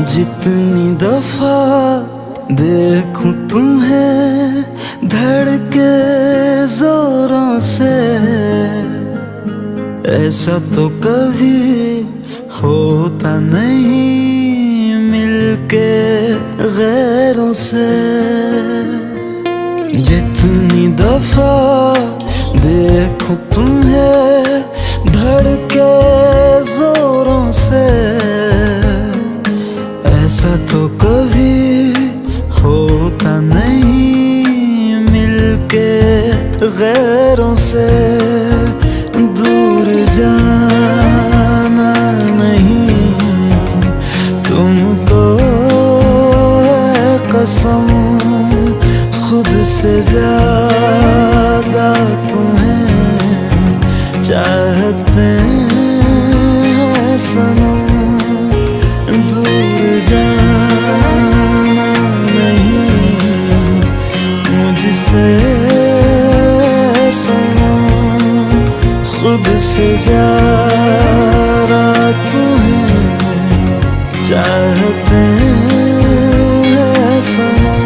जितनी दफा देखूं तुम्हें धड़के जोरों से, ऐसा तो कभी होता नहीं मिलके गैरों से। जितनी दफा देखूं तुम्हें धड़के जोरों से, ऐसा तो कभी होता नहीं मिलके गैरों से। दूर जाना नहीं तुमको है कसम, खुद से ज्यादा तुम्हें चाहते हैं सनम। दूर जाना नहीं मुझसे सनम, खुद से ज्यादा तुम्हें चाहते हैं सनम।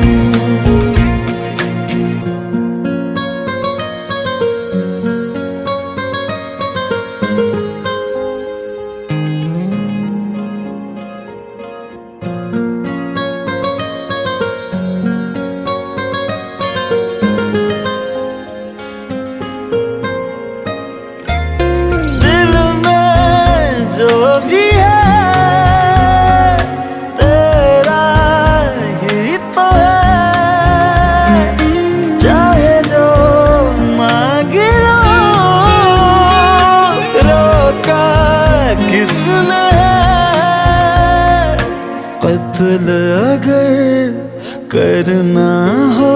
कत्ल अगर करना हो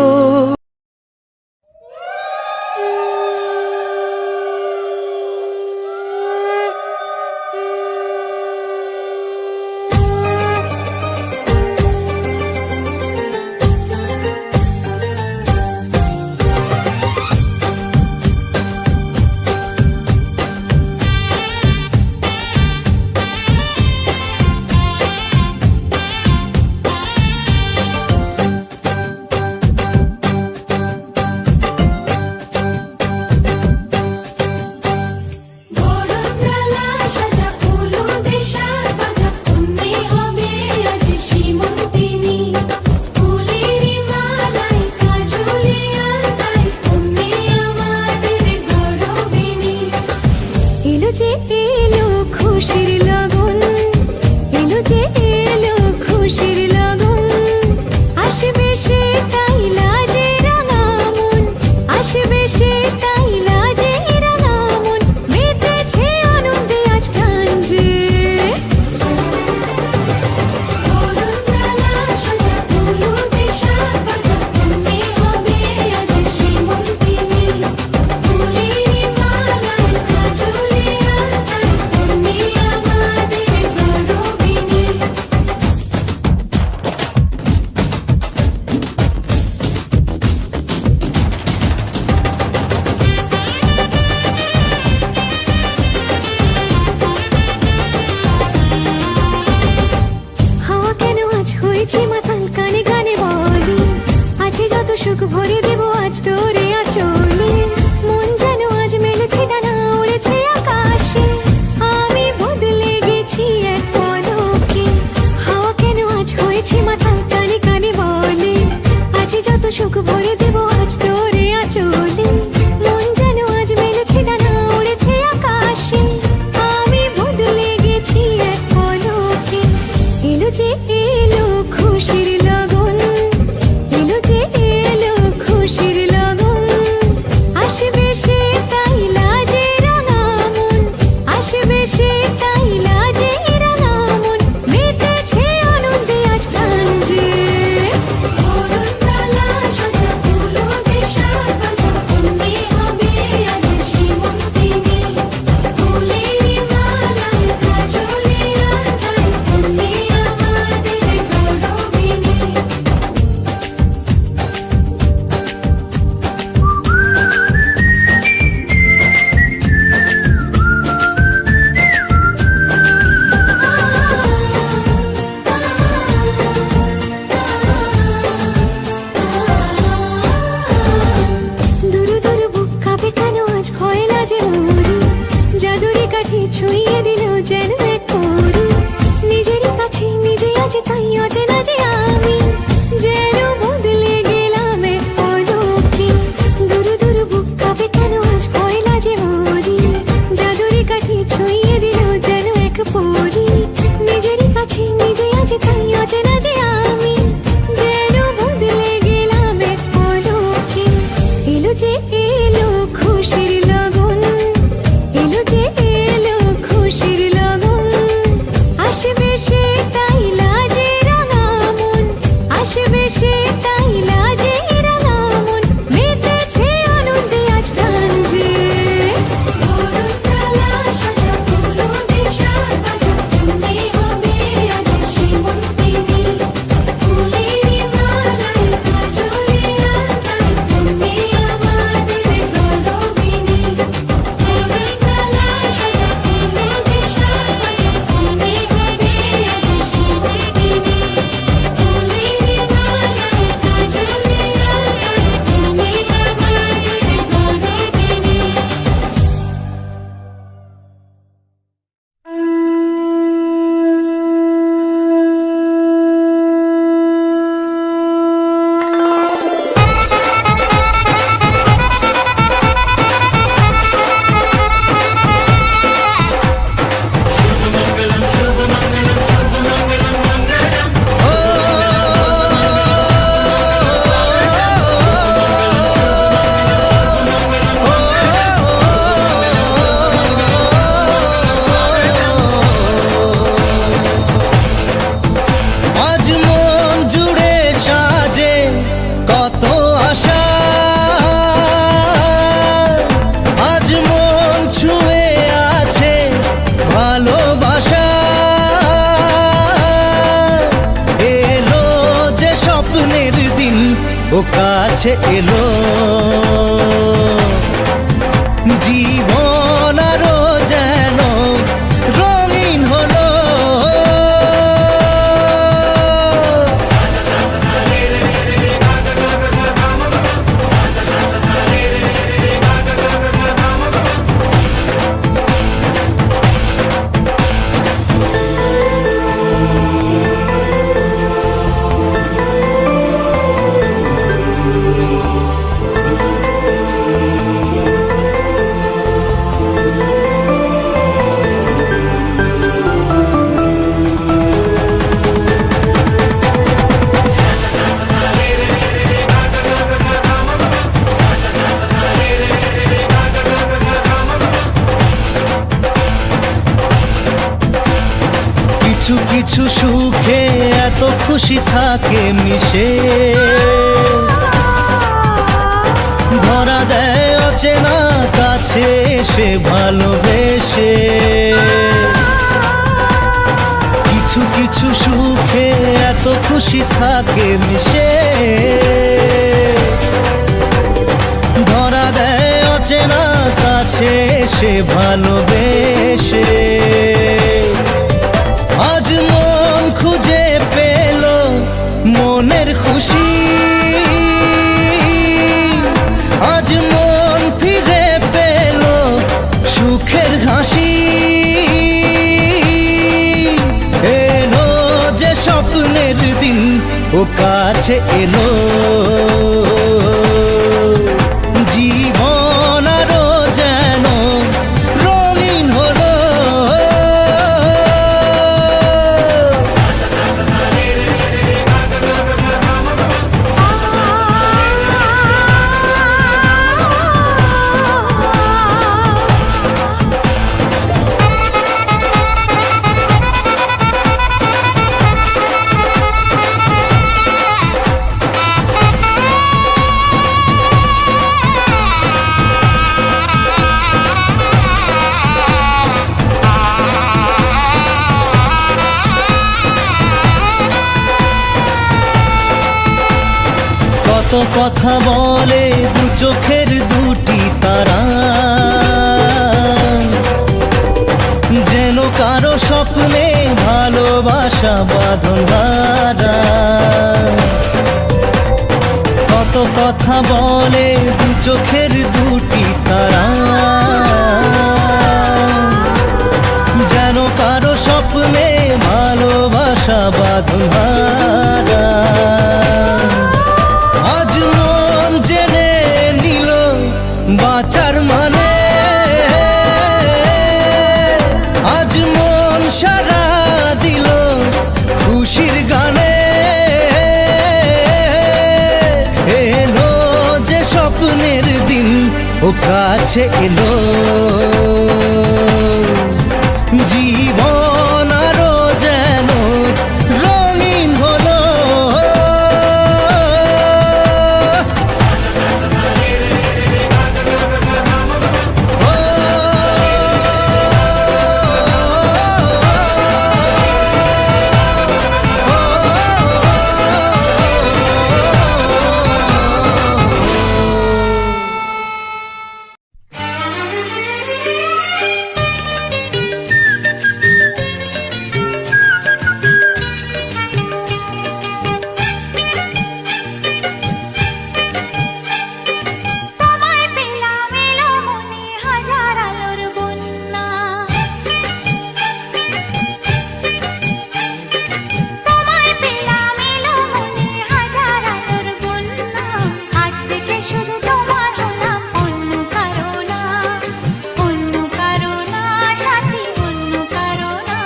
সুখ ভরে দেব আজ তোরে আঁচলে। মন যেন আজ মেলেছে ডানা উড়েছে আকাশে, আমি বদলে গেছি এক পলকে। হাওয়া কেন আজ হয়েছে মাতাল কানে কানে বলে, আজ যত সুখ ভরে দেব আজ তোরে আঁচলে। মন যেন আজ মেলেছে ডানা উড়েছে আকাশে, আমি বদলে গেছি এক পলকে। এলো যে এলো খুশির লগন, এলো যে এলো খুশির লগন, আসবে সে তাই লাজে রাঙা মন, আসবে সে তাই লাজে রাঙা মন, মেতেছে আনন্দে আজ প্রাণ যে। ছুঁয়ে দিল যেন এক পরী। নিজেরই কাছে নিজে আজ তাই অচেনা যে আমি, যেন বদলে গেলাম এক পলকে। দুরু দুরু বুক কাঁপে কেন আজ ভয় লাজে মরি, জাদুরি কাঠি ছুঁয়ে দিল যেন এক পরী। নিজেরই কাছে নিজে আজ তাই অচেনা যে আমি, যেন বদলে গেলাম এক পলকে। এলো যে এলো খুশির লগন, এলো যে এলো খুশির লগন। আসবে সে তাই লাজে রাঙা মন, আসবে সে তাই লাজে রাঙা মন। মেতেছে আনন্দে আজ প্রাণ যে, বরণডালা সাজা ফুলদের সাজ বাজা। তুমি হবে আজ সেমন্তিনী, ফুলেরই মালায় কাজলে আলতায়। তুমি আমাদের গরবিনী, বরণডালা সাজা ফুলদের সাজ বাজা। তুমি হবে আজ সেমন্তিনী, ফুলেরই মালায় কাজলে আলতায়। তুমি আজ মন জুড়ে সাজে কত আশা, আজ মন ছুঁয়ে আছে ভালোবাসা। এলো যে স্বপ্নের দিন ও কাছে এলো, জীবন আরো যেন রঙিন হলো। কিছু কিছু সুখে এত খুশি থাকে মিশে, ধরা দেয় অচেনা কাছে এসে ভালোবেসে। কিছু কিছু সুখে এত খুশি থাকে মিশে, ধরা দেয় অচেনা কাছে এসে ভালোবেসে। আজ মন খুঁজে পেল মনের খুশি, আজ মন ফিরে পেল সুখের হাসি। এলো যে স্বপ্নের দিন ও কাছে এলো, জীবন আরো যেন রঙিন হলো। কত কথা বলে দু চোখের দুটি তারা, যেন কারো স্বপ্নে ভালোবাসা বাঁধন হারা। কত কথা বলে দু চোখের দুটি তারা, আশা বাঁধন হারা। আজ মন জেনে নিল বাঁচার মানে, আজ মন সারা দিল খুশির গানে। এলো যে স্বপ্নের দিন ও কাছে এলো, জীবন আরো যেন রঙিন হলো। তোমায় পেলাম এলো মনে হাজার আলোর বন্যা, তোমায় পেলাম এলো মনে হাজার আলোর বন্যা। আজ থেকে শুধু তোমার হলাম, অন্য কারো না, অন্য কারো না সাথী, অন্য কারো না।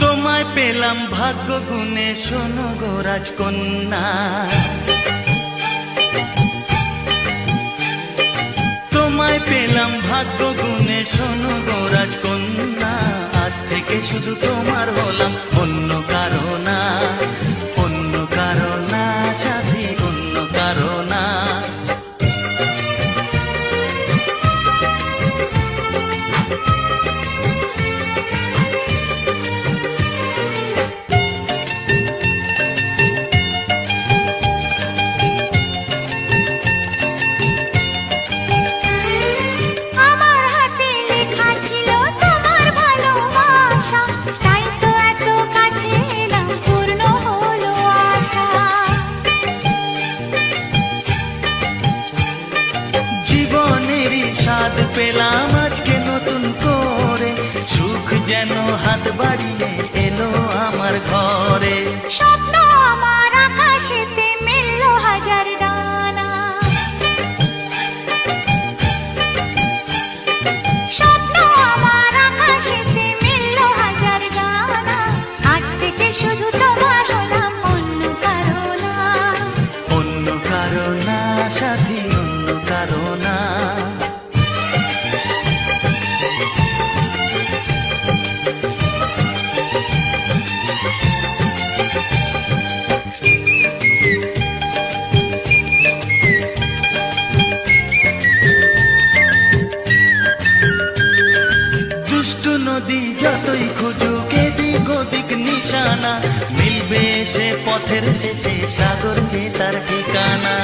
তোমায় পেলাম ভাগ্য গুণে শোনো গো রাজকন্যা, তোমায় পেলাম ভাগ্য গুণে শোনো গো রাজকন্যা। আজ থেকে শুধু তোমার হলাম, অন্য কারো না, অন্য কারো না সাথী, অন্য কারো না। আমার হাতে লেখা ছিল তোমার ভালোবাসা, তাই তো এত কাছে এলাম, পূর্ণ হলো আশা। জীবনেরই স্বাদ পেলাম আজকে নতুন করে, সুখ যেন হাত বাড়িয়ে এলো আমার ঘরে। স্বপ্ন আমার আকাশেতে মেললো হাজার ডানা, স্বপ্ন আমার আকাশেতে মেললো হাজার ডানা। আজ থেকে শুধু তোমার হলাম, অন্য কারো না, অন্য কারো না সাথী, অন্য কারো না। দুষ্টু নদী যতই খুঁজুক এদিক ওদিক নিশানা, মিলবে সে পথের শেষে সাগর যে তার ঠিকানা।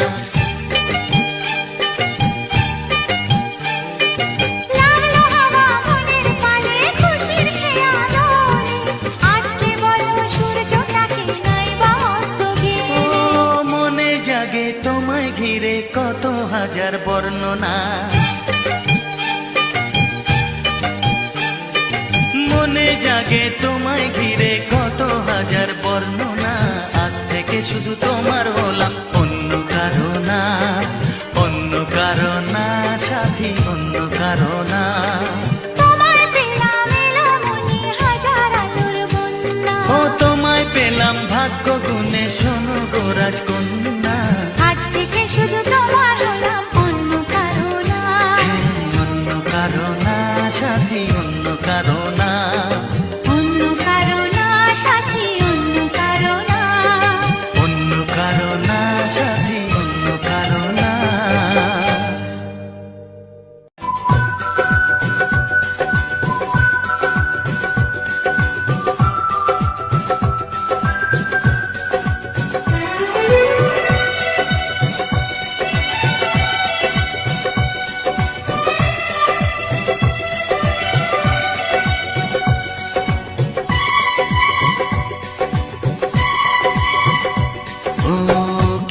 লাগলো হাওয়া মনের পালে খুশির খেয়ালে, আজকে বলো সূর্যটাকে নাই বা অস্ত ও গেলে। মনে জাগে তোমায় ঘিরে কত হাজার বর্ণনা, মনে জাগে তোমায় ঘিরে কত হাজার বর্ণনা। আজ থেকে শুধু তোমার হলাম, অন্য কারো না, অন্য কারো না সাথী, অন্য কারো না। তোমায় পেলাম এলো মনে হাজার আলোর বন্যা, ও তোমায় পেলাম ভাগ্য গুণে শোনো গো রাজকন্যা। আজ থেকে শুধু তোমার হলাম, অন্য কারো না, অন্য কারো না সাথী, অন্য কারো না। অন্য কারো না সাথী, অন্য কারো না। অন্য কারো না সাথী, অন্য কারো না।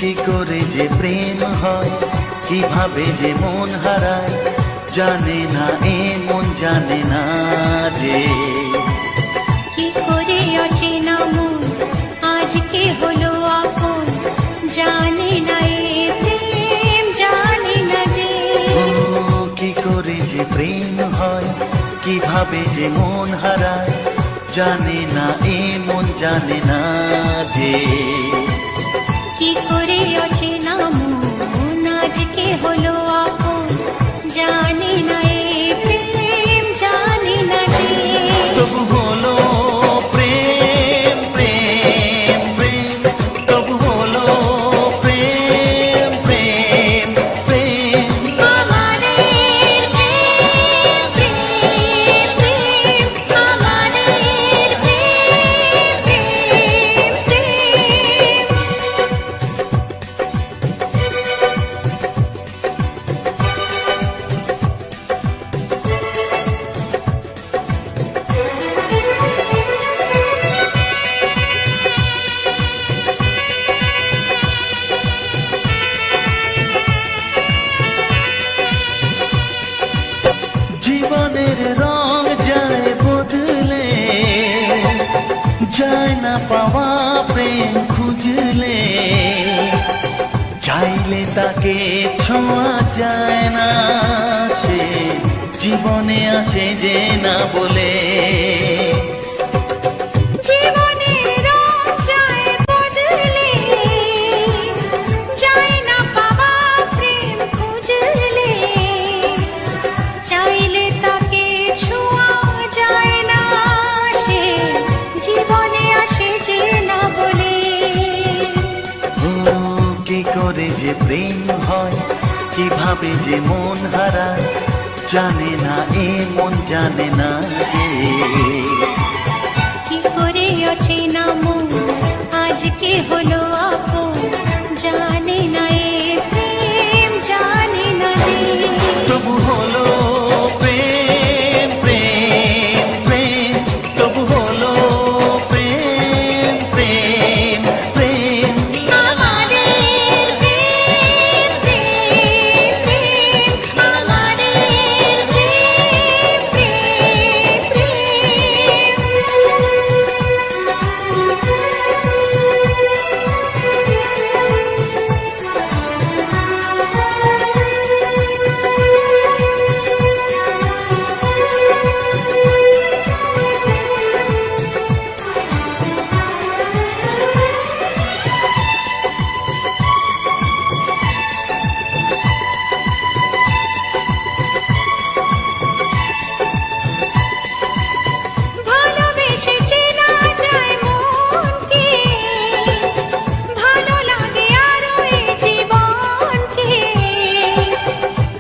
কি করে যে প্রেম হয়, কিভাবে যে মন হারায়, জানে না এ মন জানে না যে কি করে অচেনা মন আজকে হলো আপন, জানি না এ প্রেম, জানি না যে ও কি করে যে প্রেম হয়, কিভাবে যে মন হারায়, জানে না এ মন জানে না যে কি করে অচেনা মন আজকে হলো আপন, জানি না এ প্রেম, জানি না যে তবু হলো প্রেম প্রেম প্রেম, তবু হলো প্রেম প্রেম প্রেম। আমাদের প্রেম, প্রেম, প্রেম, আমাদের প্রেম, প্রেম, প্রেম। জীবনের রং যায় বদলে, যায় না পাওয়া প্রেম খুঁজলে, চাইলে তাকে ছোঁয়া যায় না, সে জীবনে আসে যে না বলে। জীবনের রং যায় বদলে, যায় না পাওয়া প্রেম খুঁজলে, চাইলে তাকে ছোঁয়া যায় না, সে জীবনে আসে যে না বলে। ও কি করে যে প্রেম হয়, কিভাবে যে মন হারায়, জানে না এ মন জানে না যে কি করে অচেনা মন আজকে হলো আপন, জানি না এ প্রেম, জানি না যে তবু হলো প্রেম প্রেম প্রেম, তবু হলো প্রেম প্রেম প্রেম। আমাদের প্রেম, প্রেম, প্রেম, আমাদের প্রেম, প্রেম, ভালোবেসে চেনা যায় মনকে, ভালো লাগে আরো এ জীবনকে,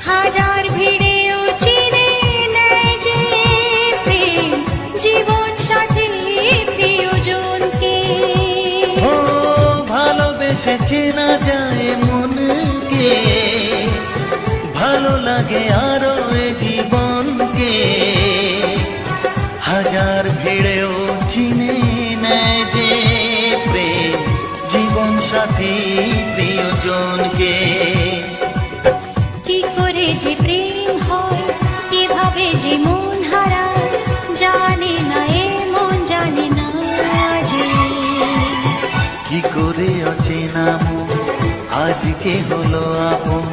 হাজার ভিড়েও চিনে নেয় যে প্রেম, জীবন সাথী প্রিয়জনকে। ও ভালোবেসে চেনা যায় মনকে, ভালো লাগে আরো এ জীবনকে, হাজার ভিড়েও চিনে নেয় যে প্রেম, জীবন সাথী প্রিয়জনকে। কি করে যে প্রেম হয়, কিভাবে যে মন হারায়, জানে না এ মন জানে না যে কি করে অচেনা মন আজকে হলো আপন,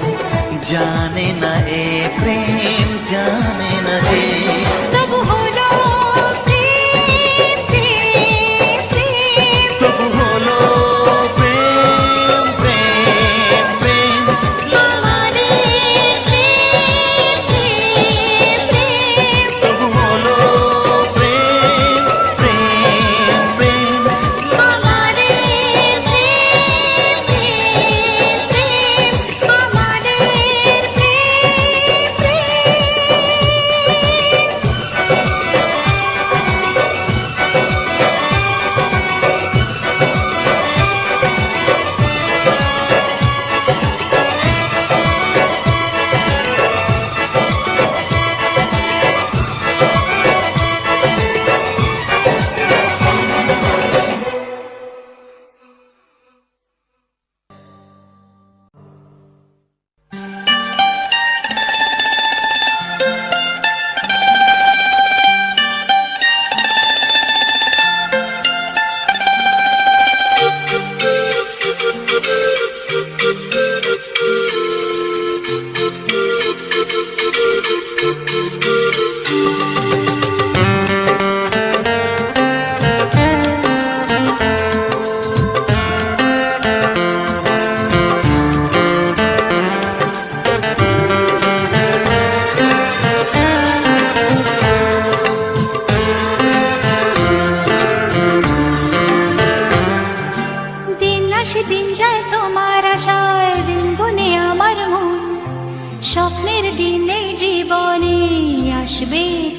জানে না এ প্রেম জানে না যে তবু হলো প্রেম, প্রেম, প্রেম। তবু হলো প্রেম প্রেম প্রেম। আমাদের প্রেম, প্রেম, প্রেম। তবু হলো প্রেম প্রেম প্রেম। আমাদের প্রেম, প্রেম, প্রেম, আমাদের প্রেম, প্রেম।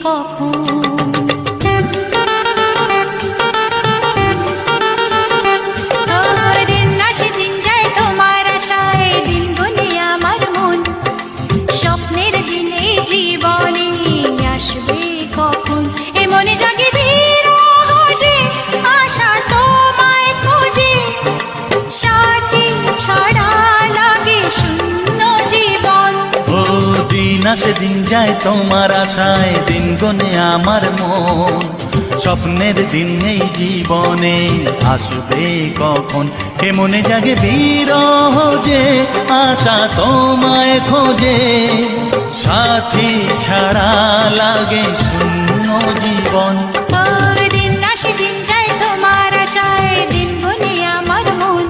কখন। দিন আসে দিন যায় তোমার আশায়, দিন গুনে আমার মন, স্বপ্নের দিনে জীবনে আসবে কখন। এ মনে জাগে বিরহ যে আশা তোমায় খোঁজে, সাথী ছাড়া লাগে শূন্য জীবন। ও দিন আসে দিন যায় তোমার আশায়, দিন গনে আমার মন, স্বপ্নের দিন এই জীবনে আসবে কখন। কে মনে জাগে বিরহ যে আশা তোমায় খোঁজে, সাথী ছাড়া লাগে শূন্য জীবন। ও দিন আসে দিন যায় তোমার আশায়, দিন গুনে আমার মন,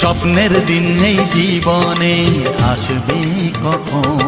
স্বপ্নের দিন এই জীবনে আসবে কখন।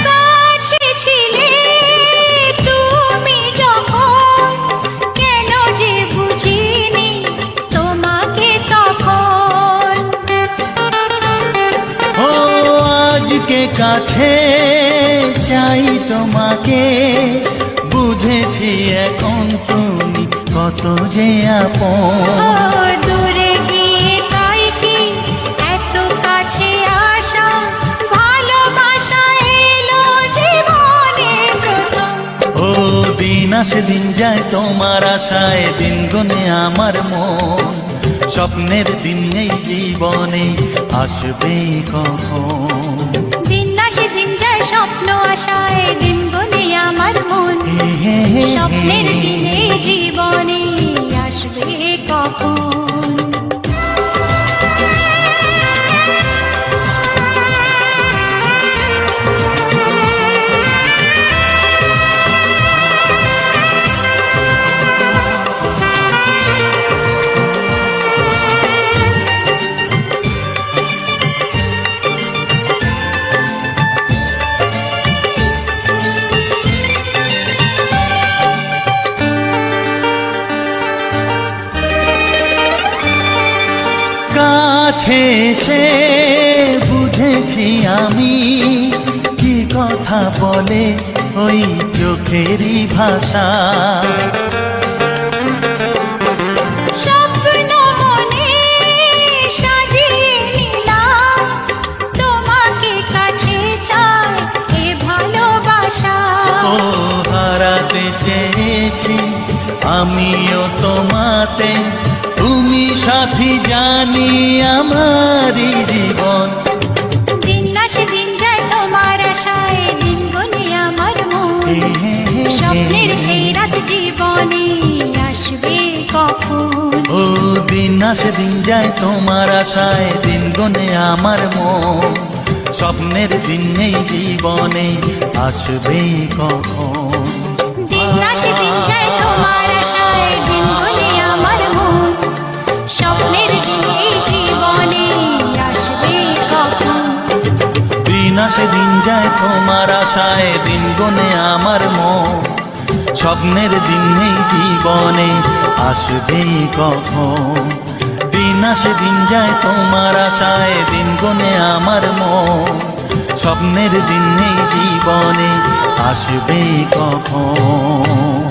কাছে ছিলে তুমি যখন, কেন যে বুঝিনি তোমাকে তখন। ও আজকে কাছে চাই তোমাকে, বুঝেছি এখন তুমি কত যে ও আপন। দূরে গিয়ে তাই কি এত কাছে আসা, ভালোবাসা এলো জীবনে প্রথম। ও দিন আসে দিন যায় তোমার আশায়, দিন গনে আমার মন, স্বপ্নের দিন এই জীবনে আসবে কখন। দিন আসে দিন যায় স্বপ্ন আশায়, দিন গুনে আমার মন, স্বপ্নের দিনে জীবনে আসবে কখন। কাছে এসে বুঝেছি আমি, কি কথা বলে ওই চোখেরই ভাষা। স্বপ্ন মনে সাজিয়ে নিলাম, তোমাকে কাছে চাই এ ভালোবাসা। ও হারাতে চেয়েছি আমিও তোমাতে, তুমি সাথী জানি আমারই জীবন। দিন আসে দিন যায় তোমার আশায়, দিন গুনে আমার মন, স্বপ্নের সেই রাত জীবনে আসবে কখন। ও দিন আসে দিন যায় তোমার আশায়, দিন গনে আমার মন, স্বপ্নের দিন এই জীবনে আসবে কখন। দিন আসে দিন যায় তোমার আশায়, দিন গুনে আমার মন, স্বপ্নের দিন এই জীবনে আসবে কখন। দিন আসে দিন যায় তোমার আশায়, দিন গনে আমার মন, স্বপ্নের দিন এই জীবনে আসবে কখন। দিন আসে দিন যায় তোমার আশায়, দিন গনে আমার মন, স্বপ্নের দিন এই জীবনে আসবে কখন।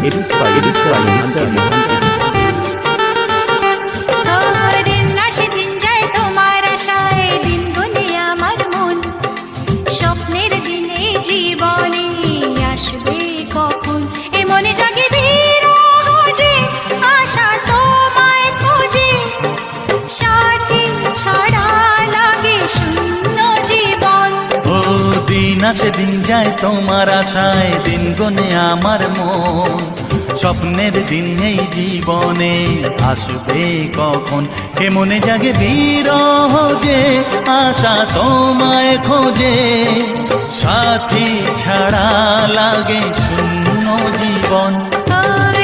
Edit by Mr. Mohan. দিন আসে দিন যায় তোমার আশায় দিন গুনে আমার মন স্বপ্নের দিনে জীবনে আসবে কখন এ মনে জাগে বিরহ যে আশা তোমায় খোঁজে সাথী ছাড়া লাগে শূন্য জীবন ও দিন আসে দিন যায় তোমার আশায় দিন গনে আমার মন স্বপ্নের দিন এই জীবনে আসবে কখন কে মনে জাগে বিরহ যে আশা তোমায় খোঁজে সাথী ছাড়া লাগে শূন্য জীবন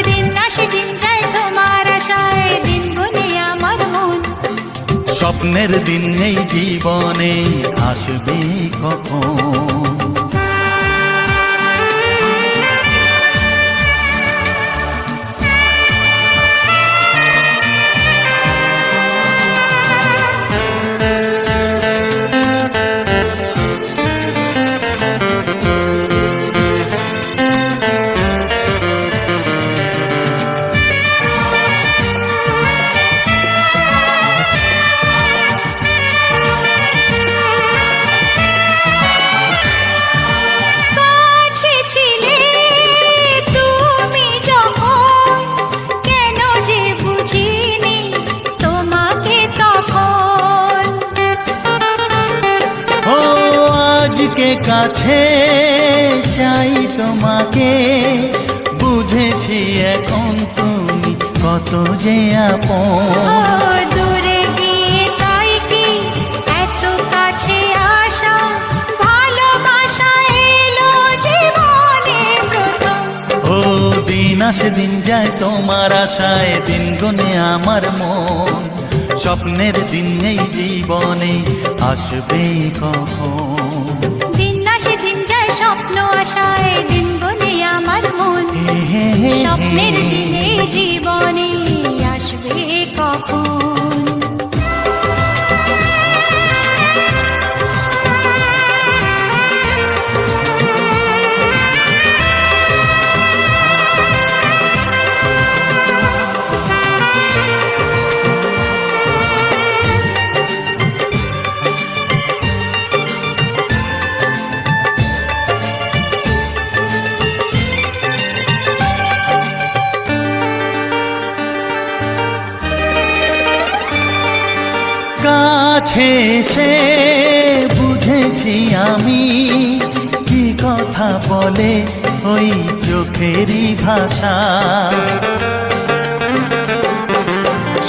দিন আসে দিন যায় তোমার আশায় দিন গুনে আমার মন স্বপ্নের দিন এই জীবনে আসবে কখন কাছে ছিলে তুমি যখন কেন যে বুঝিনি তোমাকে তখন ও আজকে কাছে চাই তোমাকে বুঝেছি এখন তুমি কত যে আপন দূরে গিয়ে তাই কি এত কাছে আসা ভালোবাসা এলো জীবনে প্রথম ও দিন আসে দিন যায় তোমার আশায় দিন গনে আমার মন স্বপ্নের দিন এই জীবনে আসবে কখন দিন আসে দিন যায় স্বপ্ন আশায় দিন গুনে আমার মন স্বপ্নের দিনে জীবনে আসবে কখন কাছে সে বুঝেছি আমি কি কথা বলে ওই চোখেরই ভাষা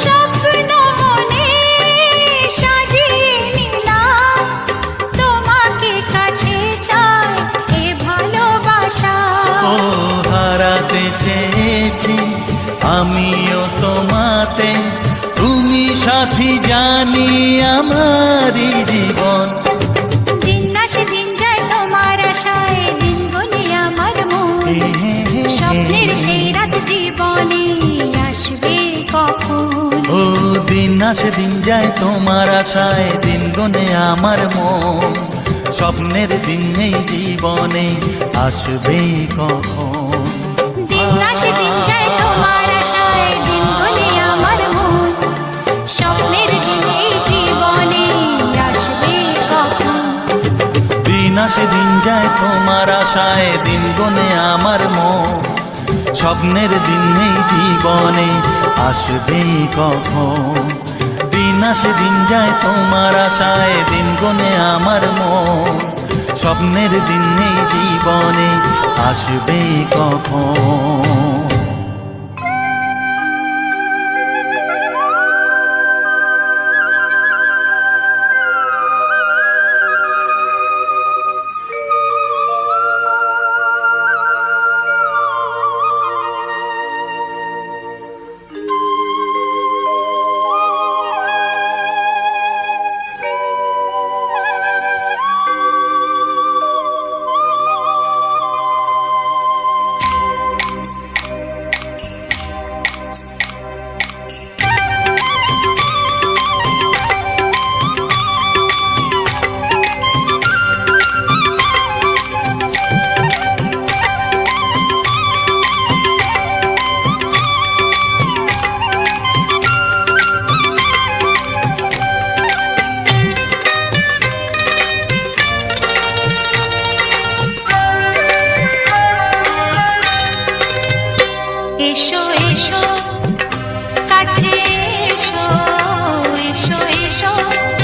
স্বপ্ন মনে সাজিয়ে নিলাম তোমাকে কাছে চাই এ ভালোবাসা ও হারাতে চেয়েছি আমিও তোমাতে তুমি সাথী জানি আমারই জীবন দিন আসে দিন যায় তোমার আশায় দিন গুনে আমার মন স্বপ্নের সেই রাত জীবনে আসবে কখন ও দিন আসে দিন যায় তোমার আশায় দিন গনে আমার মন স্বপ্নের দিন এই জীবনে আসবে কখন দিন আসে দিন যায় তোমার আশায় দিন গুনে আমার মন স্বপ্নের দিন এই জীবনে আসবে কখন দিন আসে দিন যায় তোমার আশায় দিন গনে আমার মন স্বপ্নের দিন এই জীবনে আসবে কখন দিন আসে দিন যায় তোমার আশায় দিন গনে আমার মন স্বপ্নের দিন এই জীবনে আসবে কখন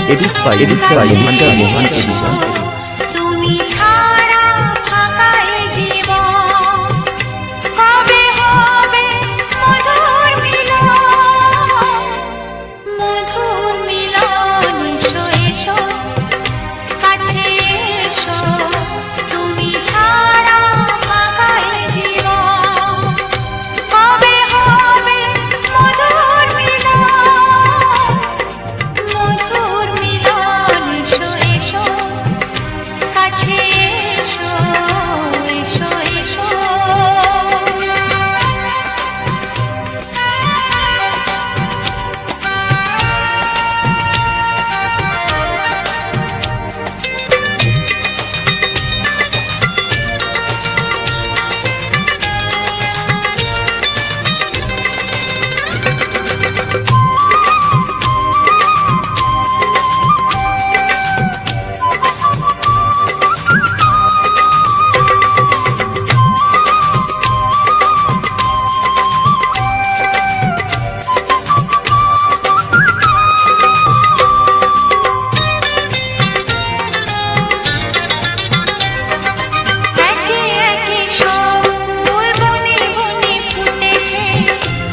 Edit by Mr. Mohan Editor. তুমি ছাড়া ফাঁকা এ জীবন, কবে হবে মধুর মিলন, মধুর মিলন। এসো এসো কাছে এসো, তুমি ছাড়া ফাঁকা এ জীবন, কবে হবে মধুর মিলন, মধুর মিলন। এসো এসো কাছে এসো, এসো এসো। একে একে সব ফুল বনে বনে ফুটেছে,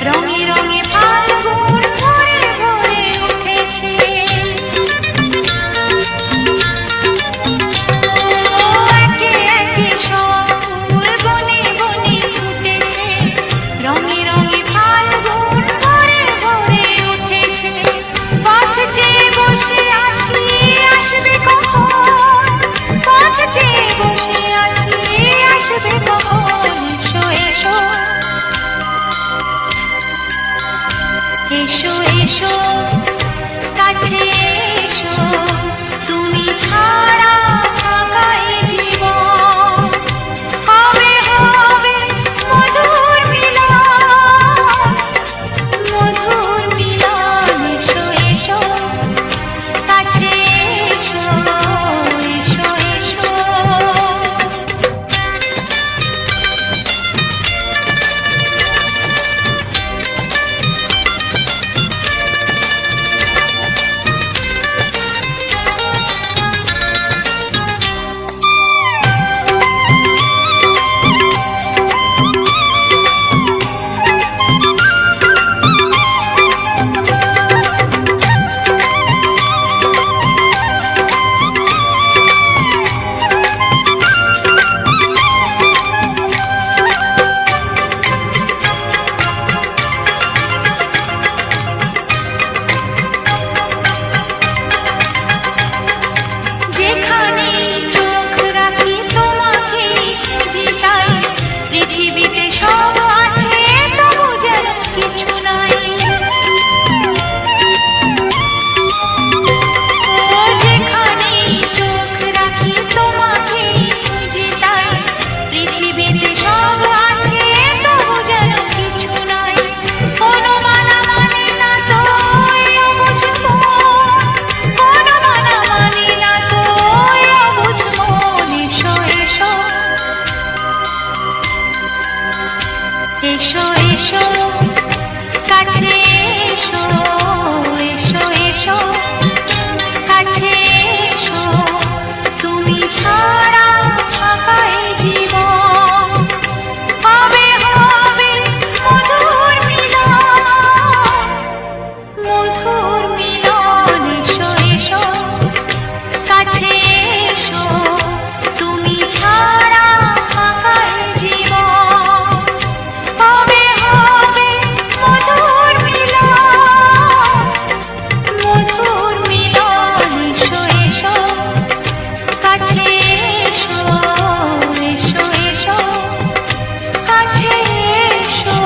রঙে রঙে ফাল্গুন ভরে ভরে উঠেছে। একে একে সব ফুল বনে বনে ফুটেছে, রঙে রঙে ফাল্গুন ভরে ভরে উঠেছে। পথ চেয়ে বসে আছি, আসবে কখন, পথ চেয়ে বসে আছি, আসবে কখন। এসো এসো, এসো এসো কাছে এসো, তুমি ছাড়া ফাঁকা এ জীবন, কবে হবে মধুর মিলন, মধুর মিলন। এসো এসো কাছে এসো, এসো এসো। যেখানে চোখ রাখি তোমাকে খুঁজি, তাই পৃথিবীতে সব আছে, তবু যেন কিছু নাই। ও যেখানে চোখ রাখি তোমাকে খুঁজি, তাই পৃথিবীতে সব আছে, তবু যেন কিছু নাই। কোনো মানা মানে না তো অবুঝ মন, কোনো মানা মানে না তো অবুঝ মন। এসো এসো, এসো এসো কাছে এসো, এসো এসো কাছে এসো, তুমি ছাড়া ফাঁকা এ জীবন, কবে হবে মধুর মিলন, মধুর মিলন। এসো এসো কাছে এসো, তুমি ছাড়া ফাঁকা এ জীবন, কবে হবে মধুর মিলন, মধুর মিলন। এসো এসো কাছে এসো, এসো এসো কাছে এসো।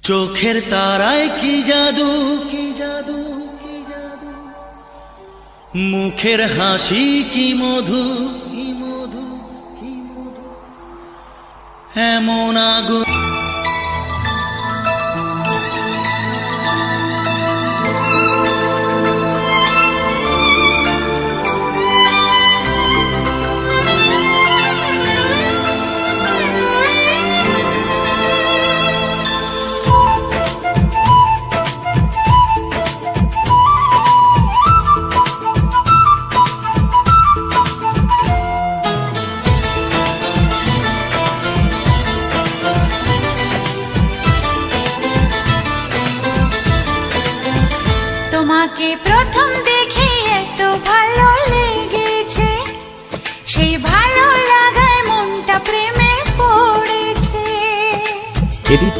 চোখের তারায় কি জাদু, কি জাদু, কি জাদু, মুখের হাসি কি মধু, কি মধু, কি মধু, এমন আগুন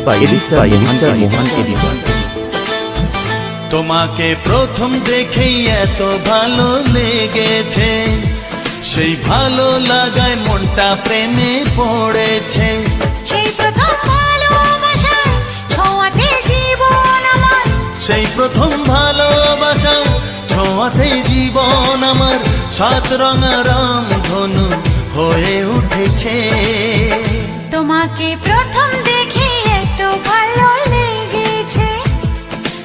by Mr. Mohan Editor. তোমাকে প্রথম দেখেই এত ভালো লেগেছে, সেই ভালো লাগায় মনটা প্রেমে পড়েছে। সেই প্রথম ভালোবাসায় ছোঁয়াতে জীবন আমার, সেই প্রথম ভালোবাসা ছোঁয়াতে জীবন আমার, সাত রঙা রাম ধনু হয়ে উঠেছে। তোমাকে প্রথম দেখে এত ভালো লেগেছে,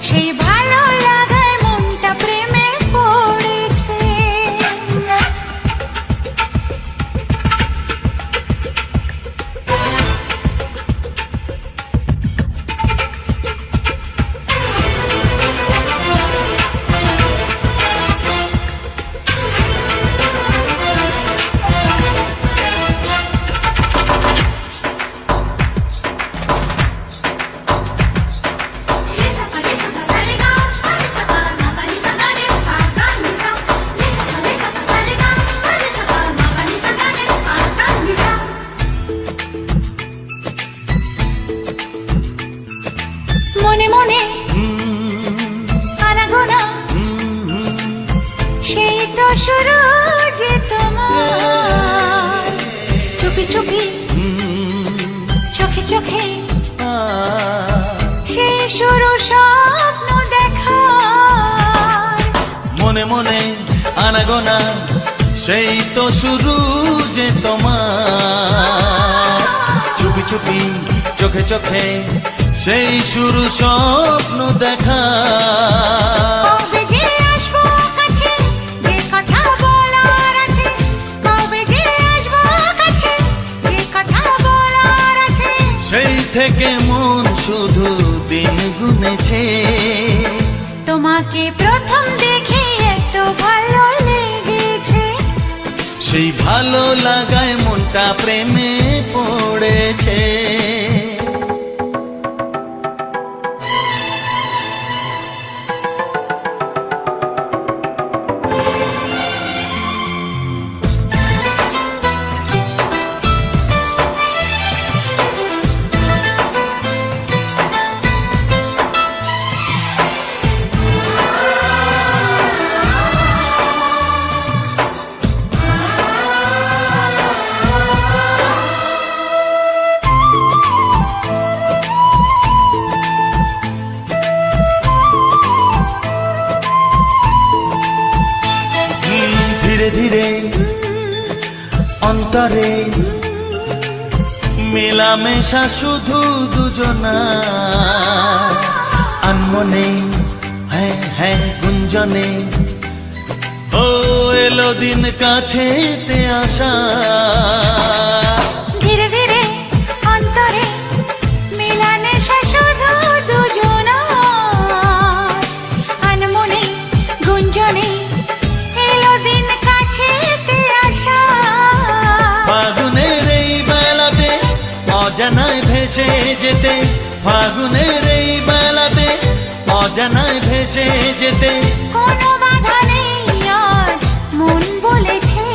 সেই ভালো লাগায় মনটা প্রেমে পড়েছে। মনে মনে আনাগোনা, সেই তো শুরু যে তোমার, চুপি চুপি চোখে চোখে, সেই শুরু স্বপ্ন দেখা। মনে মনে আনাগোনা, সেই তো শুরু যে তোমার, চুপি চুপি চোখে চোখে, সেই শুরু স্বপ্ন দেখা। কবে যে আসবো কাছে, যে কথা বলার আছে, কবে যে আসবো কাছে, যে কথা বলার আছে, সেই থেকে মন শুধু দিন গুনেছে। তোমাকে প্রথম দেখে এত ভালো লেগেছে, সেই ভালো লাগায় মনটা প্রেমে পড়েছে। ধীরে ধীরে অন্তরে মেলামেশা শুধু দুজনা, আনমনে হ্যাঁ হ্যাঁ গুঞ্জনে, ও এলো দিন কাছেতে আসা। ধীরে ধীরে অন্তরে মেলামেশা শুধু দুজনার, আনমনে গুঞ্জনে, এলো দিন কাছেতে আসা। ফাগুনের এই বেলাতে অজানায় ভেসে যেতে, ফাগুনের এই বেলাতে অজানায় ভেসে যেতে, কোনো বাধা নেই আজ মন বলেছে।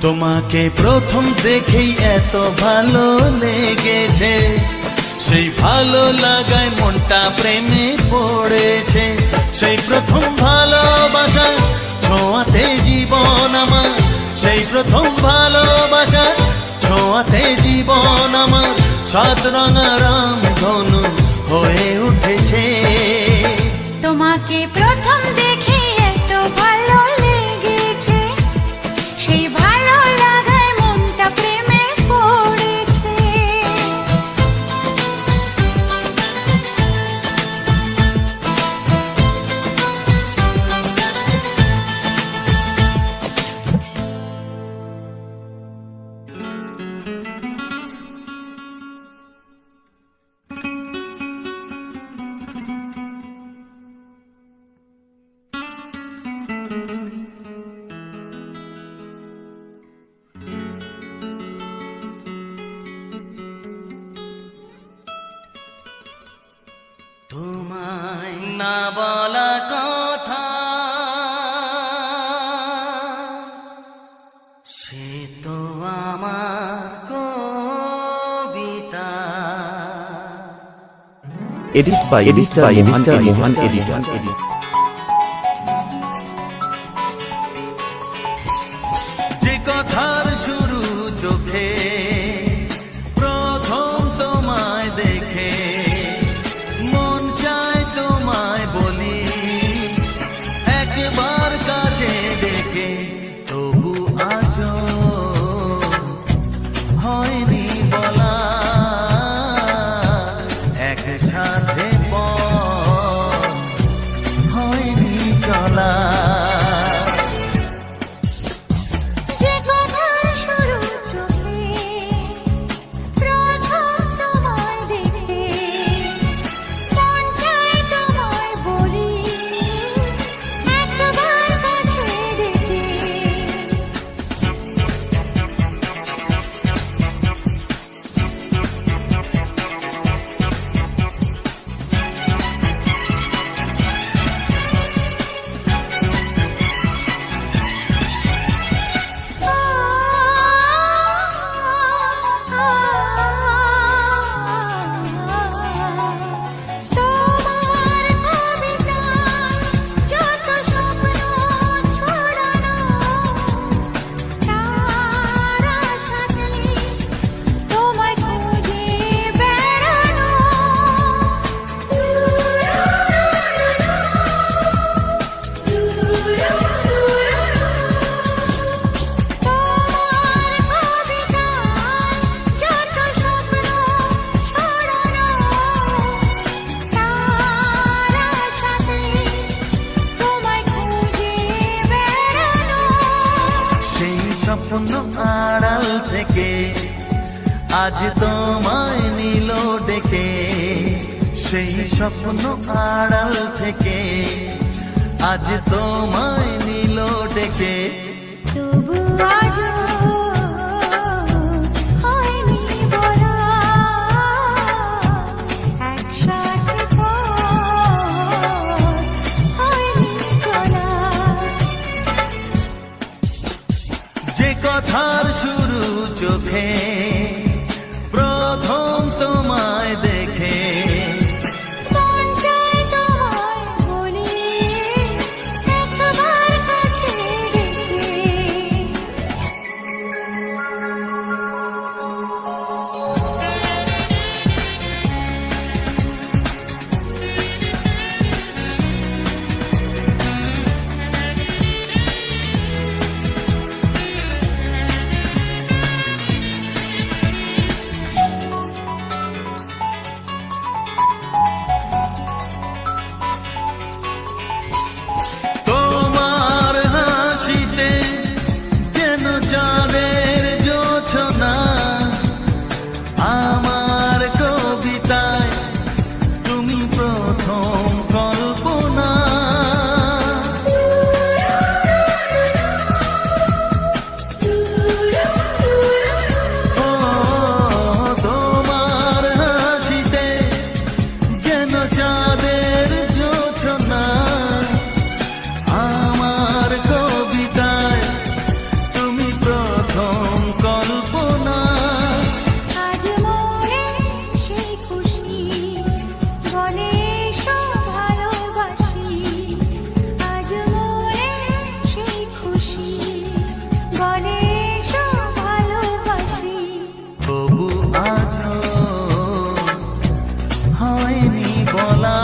তোমাকে প্রথম দেখেই এত ভালো লেগেছে, সেই ভালো লাগায় মনটা প্রেমে পড়েছে। সেই প্রথম ভালোবাসা ছোঁয়াতে জীবন আমার, সেই প্রথম ভালোবাসা ছোঁয়াতে জীবন আমার, সাত রঙা রাম ধনু হয়ে উঠেছে। তোমাকে প্রথম দেখে এত ভালো লেগেছে, সেই ভালো লাগায় মনটা প্রেমে পড়েছে। তোমায় না বলা কথা সে তো আমার কবিতা। Edit by Mr. Mohan Editor. যে কথার শুরু চোখে প্রথম তোমায় দেখে মন চায় তোমায় বলি একবার কাছে ডেকে তবু আজও হয়নি বলা একসাথে পথ হয়নি চলা যে কথার শুরু চোখে প্রথম তোমায় দেখে মন চায় তোমায় বলি একবার কাছে ডেকে তোমার কবিতা যত স্বপ্ন ছড়ানো তার আশাতে তোমায় খুঁজে বেড়ানো তোমার কবিতা যত স্বপ্ন ছড়ানো তার আশাতে তোমায় খুঁজে বেড়ানো সেই স্বপ্ন আড়াল থেকে আজ তোমায় নিল ডেকে সেই স্বপ্ন আড়াল থেকে আজ তোমায় নিল ডেকে তবু আজও হয়নি বলা একসাথে পথ হয়নি চলা যে কথার শুরু চোখে প্রথম তোমায় দেখে মন চায় তোমায় বলি একবার কাছে ডেকে তোমার হাসিতে যেন চাঁদের জোছনা আমার কবিতায় তুমি প্রথম কল্পনা ও তোমার হাসিতে যেন চাঁদের জোছনা আমার কবিতায় তুমি প্রথম কল্পনা আজ মনে সেই খুশি গণেশ ভালোবাসি আজ মনে সেই খুশি গণেশ ভালোবাসি তবু আজও হয়নি বলা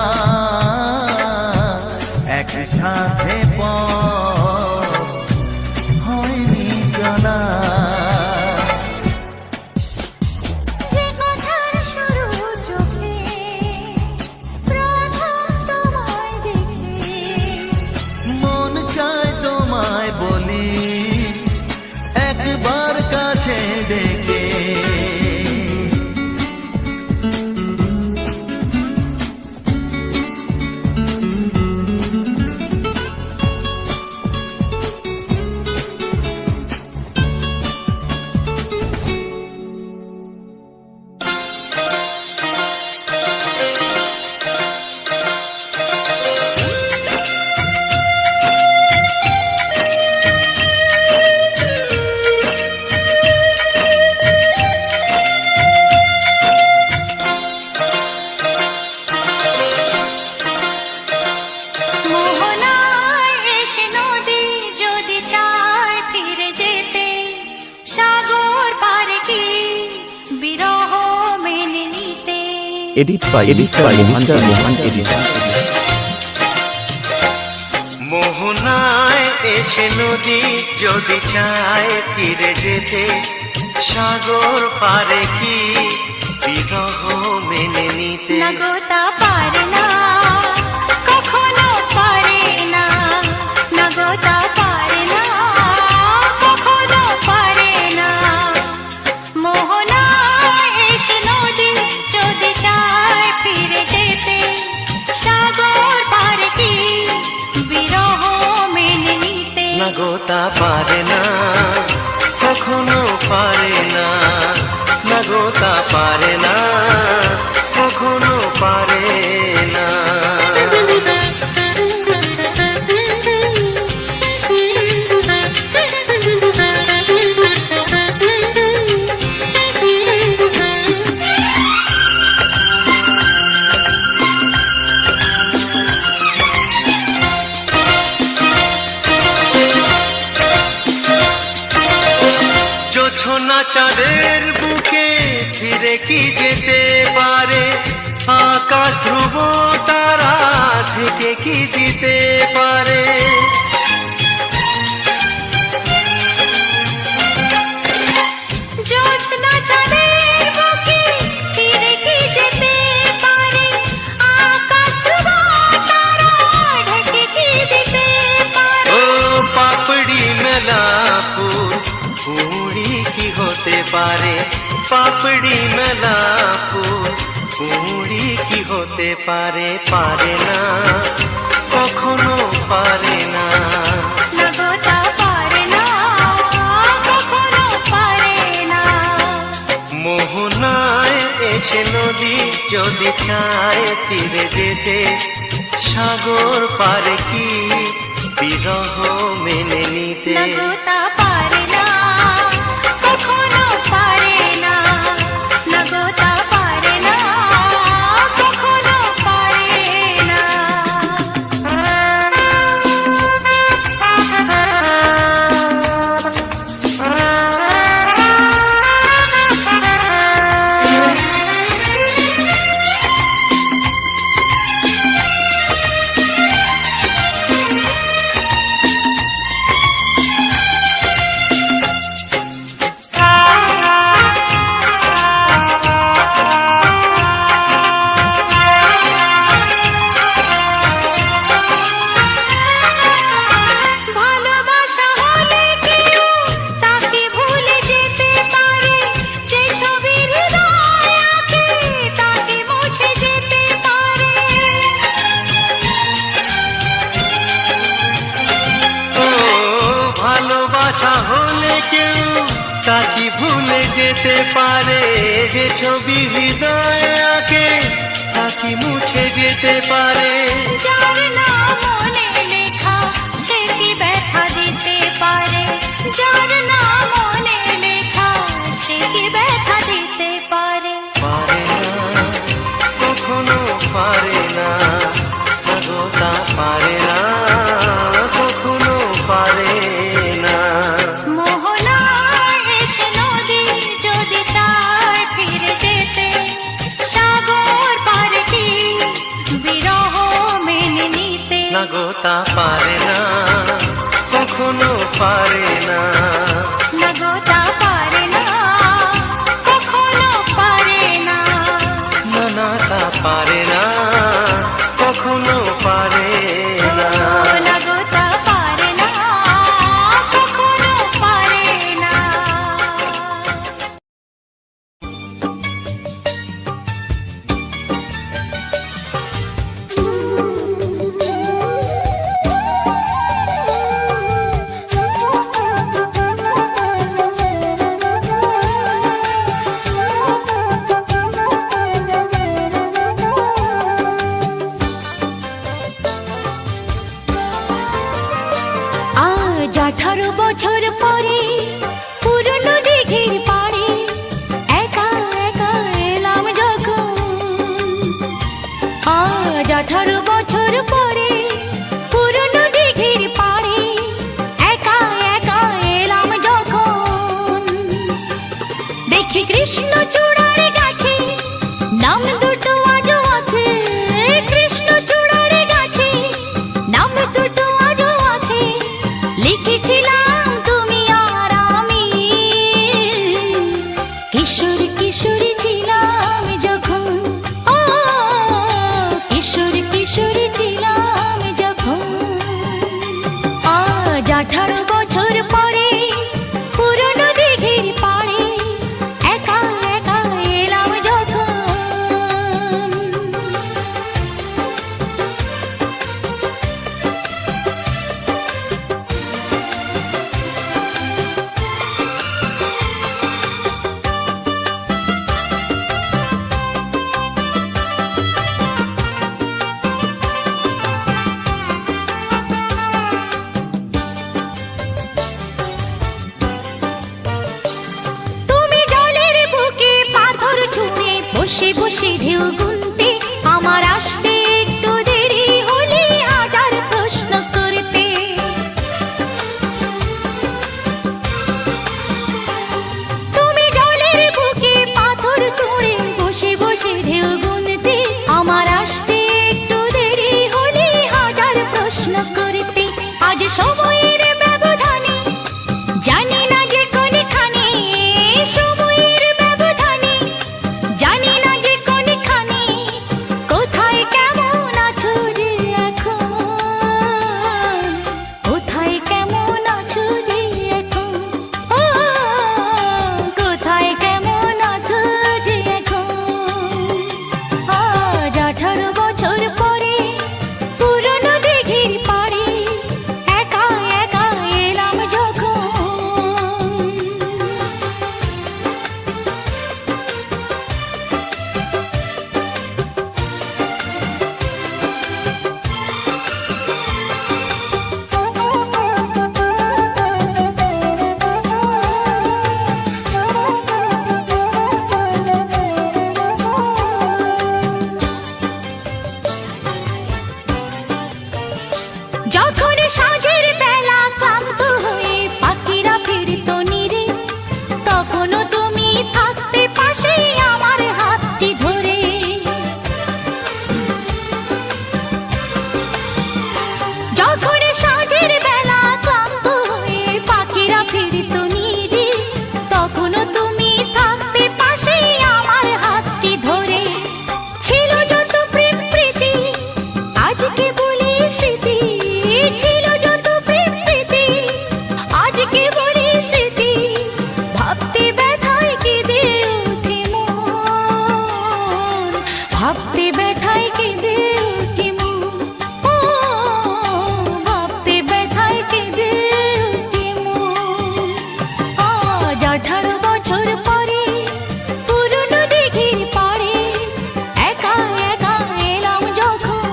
Edit by Mohan Editor. মোহনায় এসে নদী যদি চায় ফিরে যেতে, সাগর পারে কি বিরহ মেনে নিতে? নগতা পারে না, কখনো পারে না, নগতা পারে না, কখনো পারে না। মোহনায় এসে নদী যদি চায় ফিরে যেতে, সাগর পারে কি বিরহ মেনে নিতে? নগতা পারে না, কখনো পারে না, নগতা পারে না, কখনো পারে না। জোছনা চাঁদের বুকে ফিরে কি যেতে পারে? আকাশ ধ্রুব তারা থেকে কি দিতে পারে? জ্যোৎস্না চাঁদের বুকে ফিরে কি যেতে পারে? আকাশ ধ্রুব তারা ঢেকে কি দিতে পারে? ও পাপড়ি মেলা ফুল কুড়ি কি হতে পারে? পাপড়ি মেলা ফুল কুড়ি কি হতে পারে? পারে না, কখনো পারে না। নগতা পারে না, কখনো পারে না। মোহনায় এসে নদী যদি চায় ফিরে যেতে, সাগর পারে কি বিরহ মেনে নিতে? নগতা পারে না, কখনো পারে না, নগতা পারে না, কখনো পারে না। ভালোবাসা হলে কেউ তাকে ভুলে যেতে পারে, যে ছবি হৃদয়ে আঁকে তাকে মুছে যেতে পারে। ও ভালোবাসা হলে কেউ তাকে ভুলে যেতে পারে, যে ছবি হৃদয়ে আঁকে তাকে মুছে যেতে পারে। যার নাম মনে লেখা সে কি ব্যথা দিতে পারে? যার নাম মনে লেখা সে কি ব্যথা দিতে পারে? পারে না, কখনো পারে না, নগতা পারে না, কখনো পারে না। মোহনায় এসে নদী যদি চায় ফিরে যেতে, সাগর পারে কি বিরহ মেনে নিতে? নগতা পারে না, কখনো পারে না। নগতা পারে না, কখনো পারে না। নগতা পারে না, কখনো পারে না। নগতা পারে না, কখনো পারে না। আজ 18 বছর পরে পুরনো দিঘির পাড়ে একা একা এলাম যখন। আজ 18 বছর পরে পুরনো দিঘির পাড়ে একা একা এলাম যখন। দেখি কৃষ্ণচূড়ার গাছে নাম দুটো কিশোরী কিশোরী ছিলাম যখন, আজ 18 বছর পরে পুরনো দিঘির পাড়ে একা একা এলাম যখন। বসে বসে ঢেউ গুনতে আমার আসতে একটু দেরি হলে হাজার প্রশ্ন করতে। তুমি জলের বুকে পাথর ছুঁড়ে বসে বসে ঢেউ গুনতে আমার আসতে একটু দেরি হলে হাজার প্রশ্ন করতে। আজ সময়ের ব্যবধানে জানি না যে কোনখানে, সময়ের ব্যবধানে জানি না যে কোনখানে, কোথায় কেমন আছো রে এখন, কোথায় কেমন আছো রে এখন, ও কোথায় কেমন আছো রে এখন। আজ 18 বছর পরে পুরনো দিঘির পাড়ে একা একা এলাম যখন। যখন সাঁঝের বেলা ক্লান্ত হয়ে পাখিরা ফিরত নীরে, তখনও তুমি থাকতে পাশে আমার হাতটি ধরে। যখন সাঁঝের বেলা ক্লান্ত হয়ে পাখিরা ফিরত নীরে, তখনও তুমি থাকতে পাশে আমার হাতটি ধরে। ছিল যত প্রেম প্রীতি আজকে বলি স্মৃতি, ছিল যত প্রেম প্রীতি আজকে বলি স্মৃতি, ভাবতে ব্যথায় কেঁদে ওঠে মন, ভাবতে ব্যথায় কেঁদে ওঠে মন, ও ভাবতে ব্যথায় কেঁদে ওঠে মন। আজ 18 বছর পরে পুরনো দিঘির পাড়ে একা একা এলাম যখন।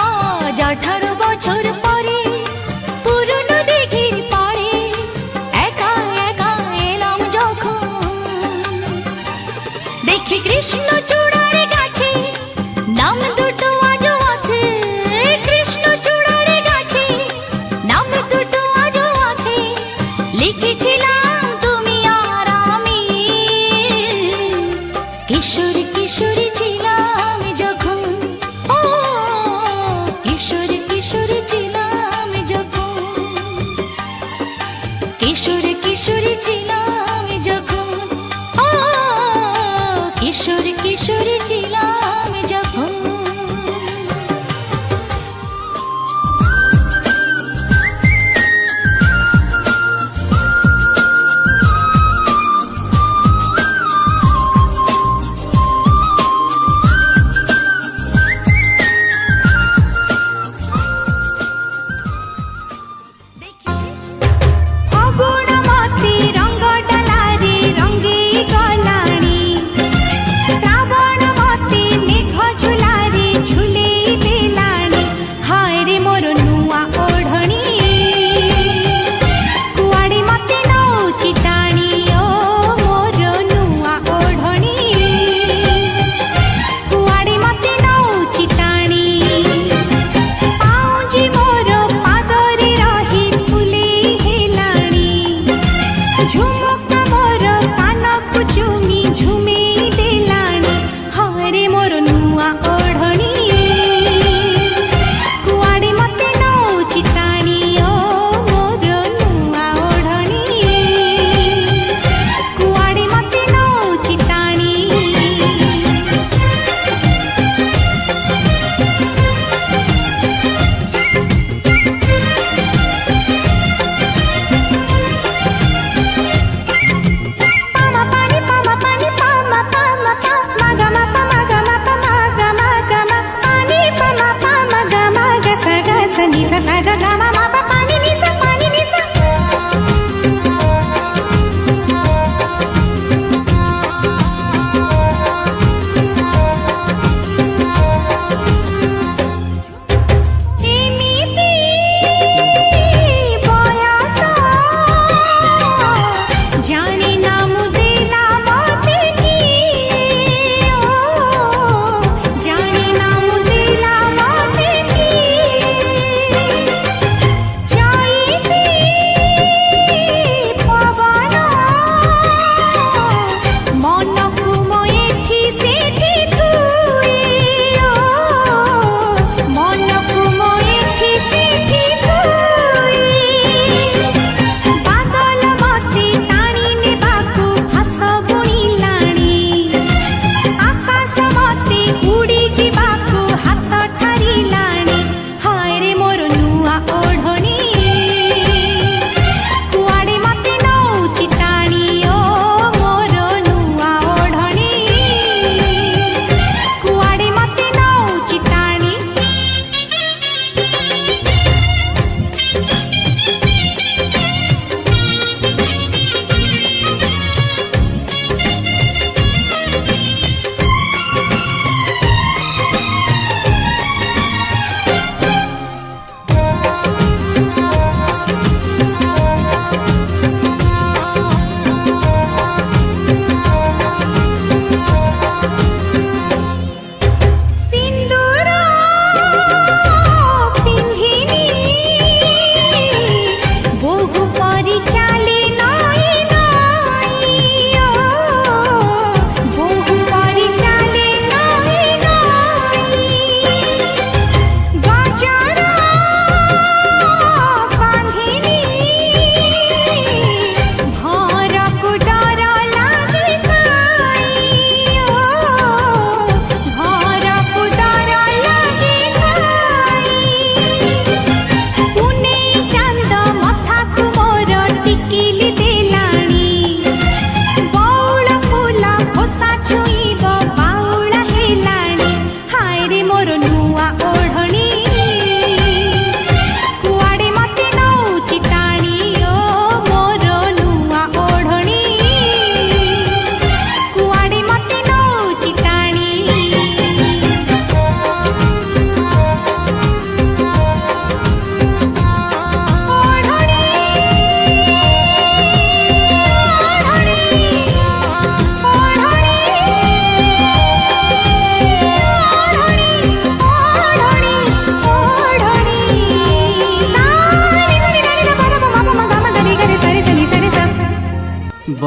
আজ 18 বছর পরে পুরনো দিঘির পাড়ে একা একা এলাম যখন। দেখি কৃষ্ণচূড়ার গাছে নাম দুটো আজও আছে, কৃষ্ণচূড়ার গাছে নাম দুটো আজও আছে। লিখেছিলাম তুমি আর আমি, কিশোরী কিশোরী ছিলাম যখন, ও কিশোরী কিশোরী ছিলাম যখন, কিশোরী কিশোরী ছিলাম যখন, ও কিশোরী কিশোরী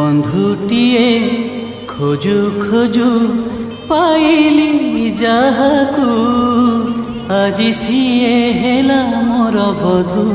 ବନ୍ଧୁଟିଏ ଖୋଜୁ ଖୋଜୁ ପାଇଲି ଯାହାକୁ, ଆଜି ସିଏ ହେଲା ମୋର ବଧୁ।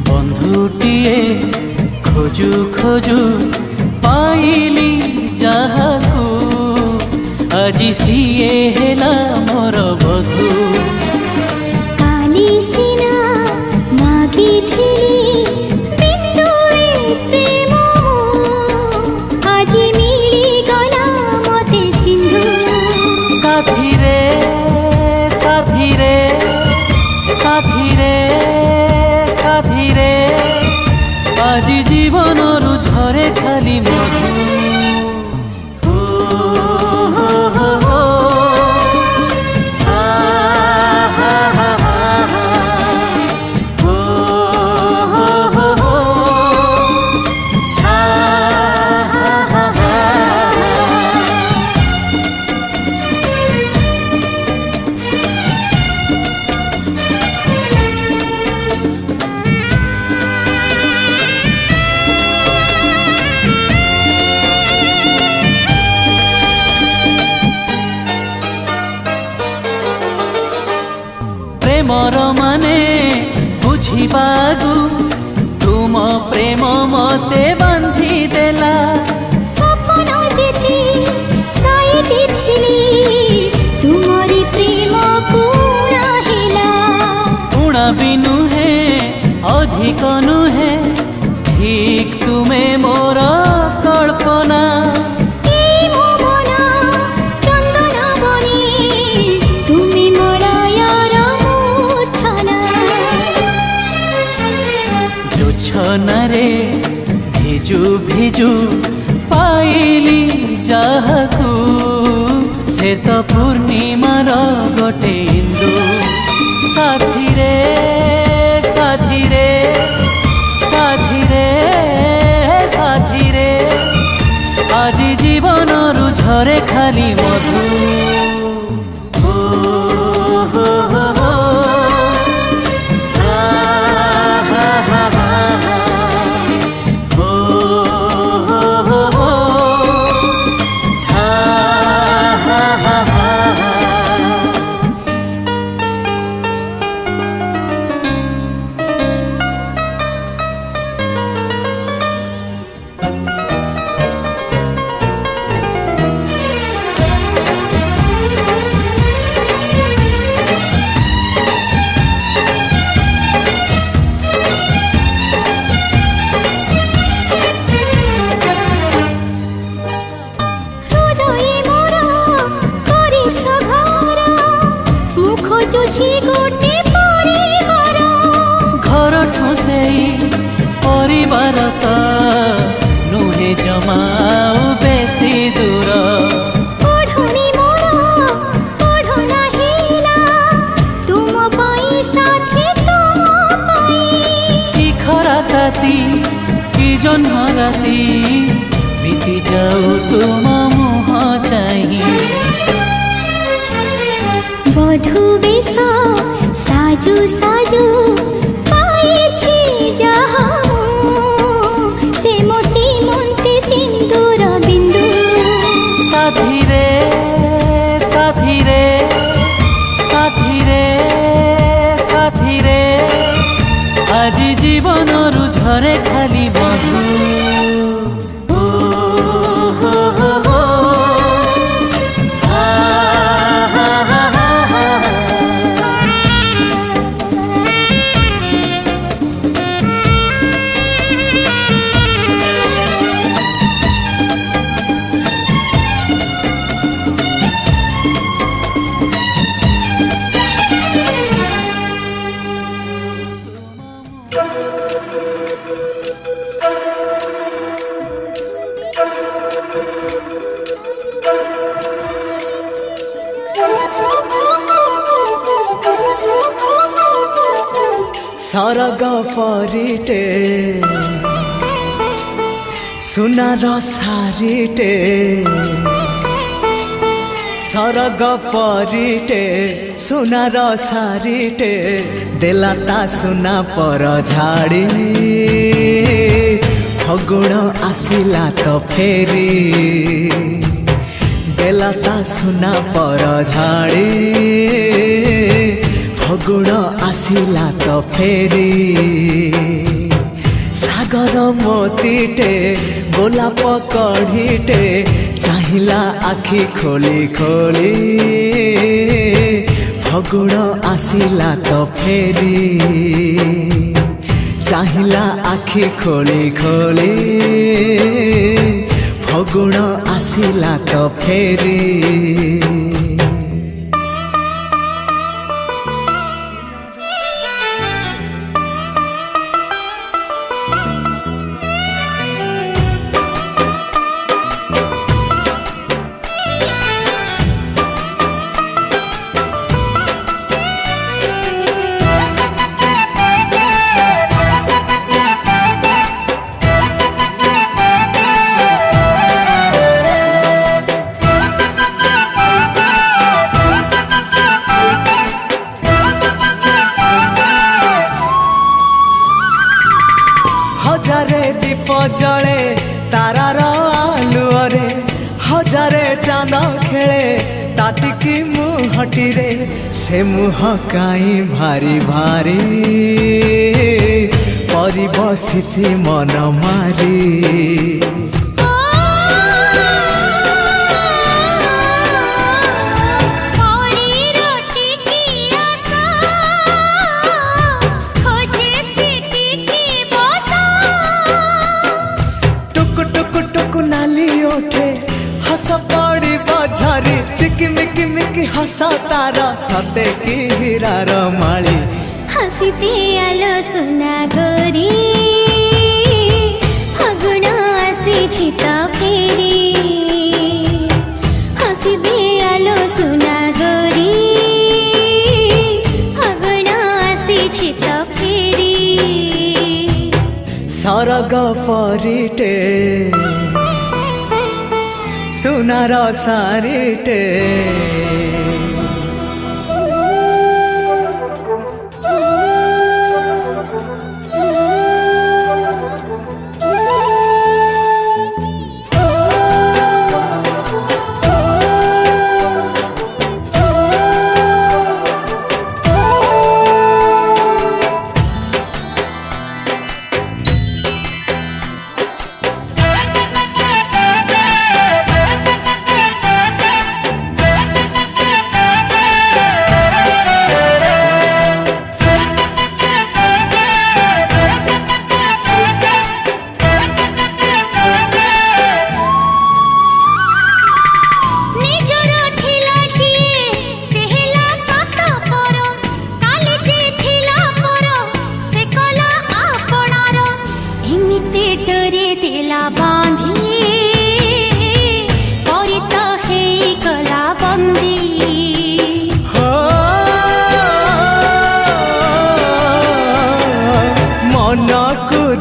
ବନ୍ଧୁଟିଏ ଖୋଜୁ ଖୋଜୁ ପାଇଲି ଯାହାକୁ, ଆଜି ସିଏ ହେଲା ମୋର ବଧୁ। କାଲି ସିନା ମାଗିଥିଲି ବିନ୍ଦୁଏ ପ୍ରେମ, ଆଜି ମିଳିଗଲା ମତେ ସିନ୍ଧୁ। ସାଥିରେ ସାଥିରେ ସାଥିରେ ସାଥିରେ ଆଜି ଜୀବନରୁ ଝରେ ଖାଲି ମଧୁ। ଓ ହୋ ହୋ ହୋ, ଆ ହা হা হা, ও হো হো হো, ଆ হা হা হা। ପ୍ରେମର ମାନେ ବୁଝିବାକୁ ତୁମ ପ୍ରେମ ମତେ ବାନ୍ଧି ଦେଲା। ସପନ ଯେତେ ସାଇତିଥିଲି ତୁମରି ପ୍ରେମକୁ ହେଲା। ଉଣା ବି ନୁହେଁ ଅଧିକ ନୁହେଁ, ଠିକ୍ ତୁମେ ମୋର କଳ୍ପନା। এই ভুবন চন্দন বনে তুমি মলয়র মূর্ছনা। জোছনারে ভিজু ভিজু পাইলি যাহাକୁ, ସେ ତ ପୂର୍ଣ୍ଣିମାର ଗୋଟେ ଇନ୍ଦୁ। ସାଥିରେ ସାଥିରେ ସାଥିରେ ସାଥିରେ ଆଜି ଜୀବନରୁ ଝରେ ଖାଲି ମଧୁ। ଓ ହୋ ହୋ ହୋ, ଆ হা হা হা, ও হো হো হো, ଆ হা হা হা। হৃদয়ে মোর করিছ ঘর, মুখ চুছি গোটে পরিবার। ঘরঠু সেই পরিবার ତ ନୁହେଁ ଜମା ଆଉ ବେଶୀ ଦୂର। ওঢ়নি মোর ওঢ়না হিলা, তুম পাই সাথী তুম পাই। কি খরা তাতি কি জহ্ন রাতি, বিতি যাও তুম মুহ চাহি। বধূ বেশ সাজু সাজু পাইছি যাহা, সে মো সীমন্তে সিন্দুর বিন্দু। সাথীরে সাথীরে সাথীরে সাথীরে আজি জীবনରୁ ঝরে খালি মধু। ও হো হো হো, ଆ হা হা হা হা। ସରଗ ପରିଟେ ସୁନାର ଶାଢ଼ୀଟେ ସରଗ ପରିଟେ ସୁନାର ଶାଢ଼ୀଟେ ଦେଲା ତା ସୁନା ପର ଝାଡ଼ି ଫଗୁଣ ଆସିଲା ତ ଫେରି ଦେଲା ତା ସୁନା ପର ଝାଡ଼ି ଫଗୁଣ ଆସିଲା ତ ଫେରି ସାଗର ମୋତିଟେ ଗୋଲାପ କଢ଼ିଟେ ଚାହିଁଲା ଆଖି ଖୋଲି ଖୋଲି ଫଗୁଣ ଆସିଲା ତ ଫେରି ଚାହିଁଲା ଆଖି ଖୋଲି ଖୋଲି ଫଗୁଣ ଆସିଲା ତ ଫେରି हजारे दीप जले तारार आलुअरे हजारे चांद खेले ताटिकी मुहटिरे से मुह काई भारी भारी परी बसिछि मन मारी हस पड़ी बझरी चिकिमिकी मिकी हस तार सते की हीरार माली हसीते आलो सुना गोरी फगुण आसी तो फेरी हसीते आलो सुना गोरी फगुण आसी तो फेरी सरग परिटे सुनार ଶାଢ଼ୀଟେ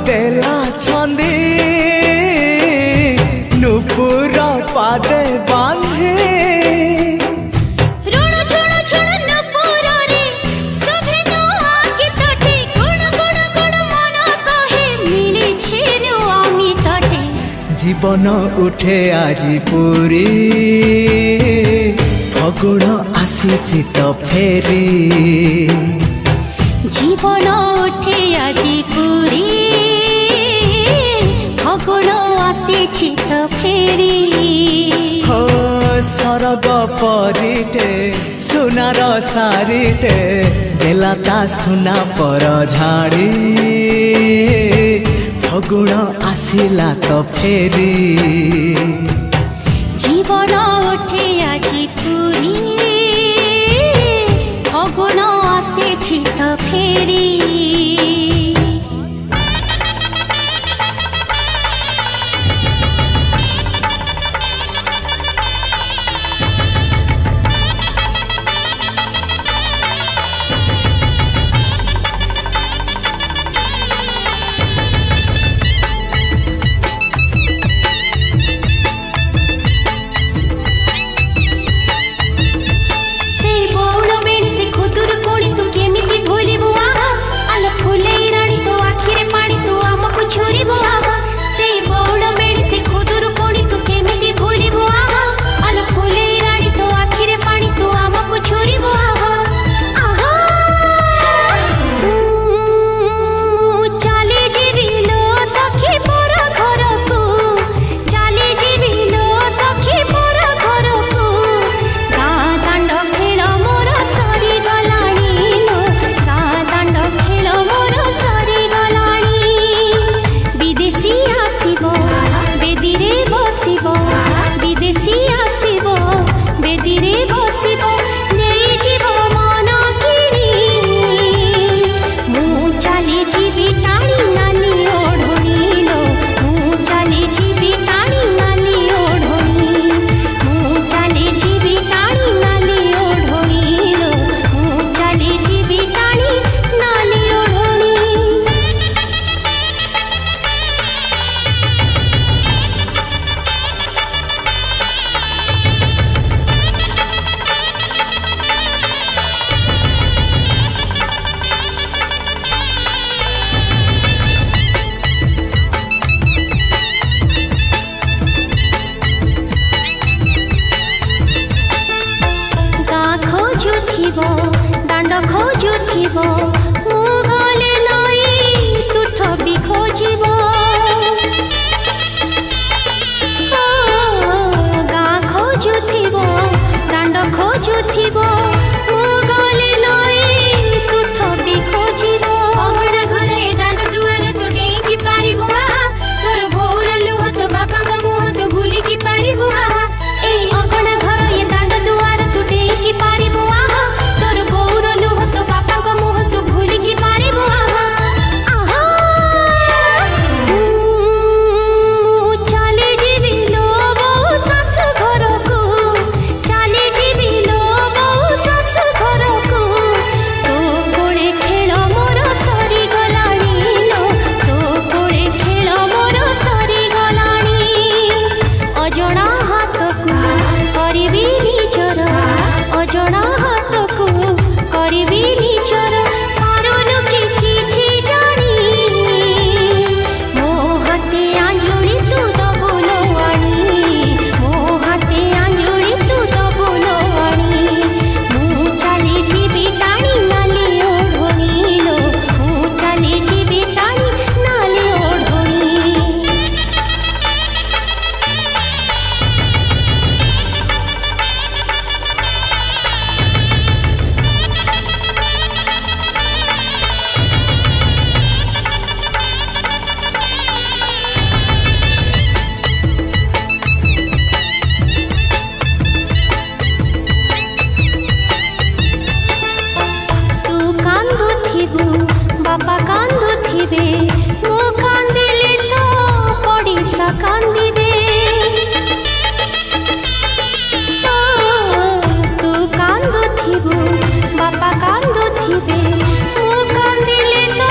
देला छंदी नुपुर पादे बांधे ऋण झुण झुण नुपुर रे सभे नो आके तटे गुण गुण गुण मन कहे मिली छेनु आमी तटे जीवन उठे आजी पूरी फगुण आसीछि तो फेरी जीवन उठे आजी पूरी फगुण आसीछि तो फेरी हो सरग परिटे सुनार ଶାଢ଼ୀଟେ देला ता सुना पर झाड़ी फगुण आसिला तो फेरी जीवन उठे आजी पूरी फगुण आसीछि तो फेरी কান্দিবে তু কান্দুথিবু বাপা কান্দুথিবে মু কান্দিলে তো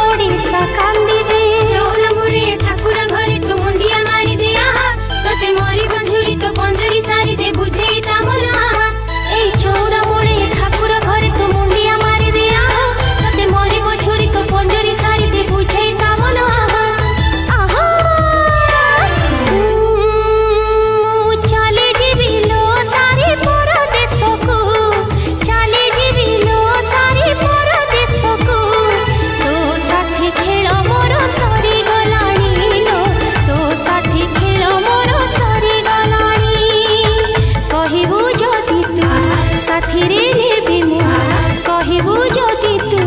ওড়িশা কান্দিবে চৌরামূଳେ ঠাকুর ঘরে তু মুন্ডিয়া মারি দে আহা তোতে মরিব ঝুরি তো পঞ্জরি সারি দে বুঝেই তা মন আহা এই চৌরামূଳେ ঠাকুর ঘরে তু মুন্ডিয়া মারি দে আহা তোতে মরিব ঝুরি তো পঞ্জরি সারি দে বুঝেই তা মন আহা আহা চালে ଯିବି ଲୋ ସାରି ପରଦେଶକୁ ଚାଲେ ଯିବି ଲୋ ସାରି ପରଦେଶକୁ ତୋ ସାଥୀ ଖେଳ ମୋର ସରିଗଲାଣି ଲୋ ତୋ ସାଥୀ ଖେଳ ମୋର ସରିଗଲାଣି କହିବୁ ଯଦି ତୁ ସାଥିରେ ନେବି ମୁଁ କହିବୁ ଯଦି ତୁ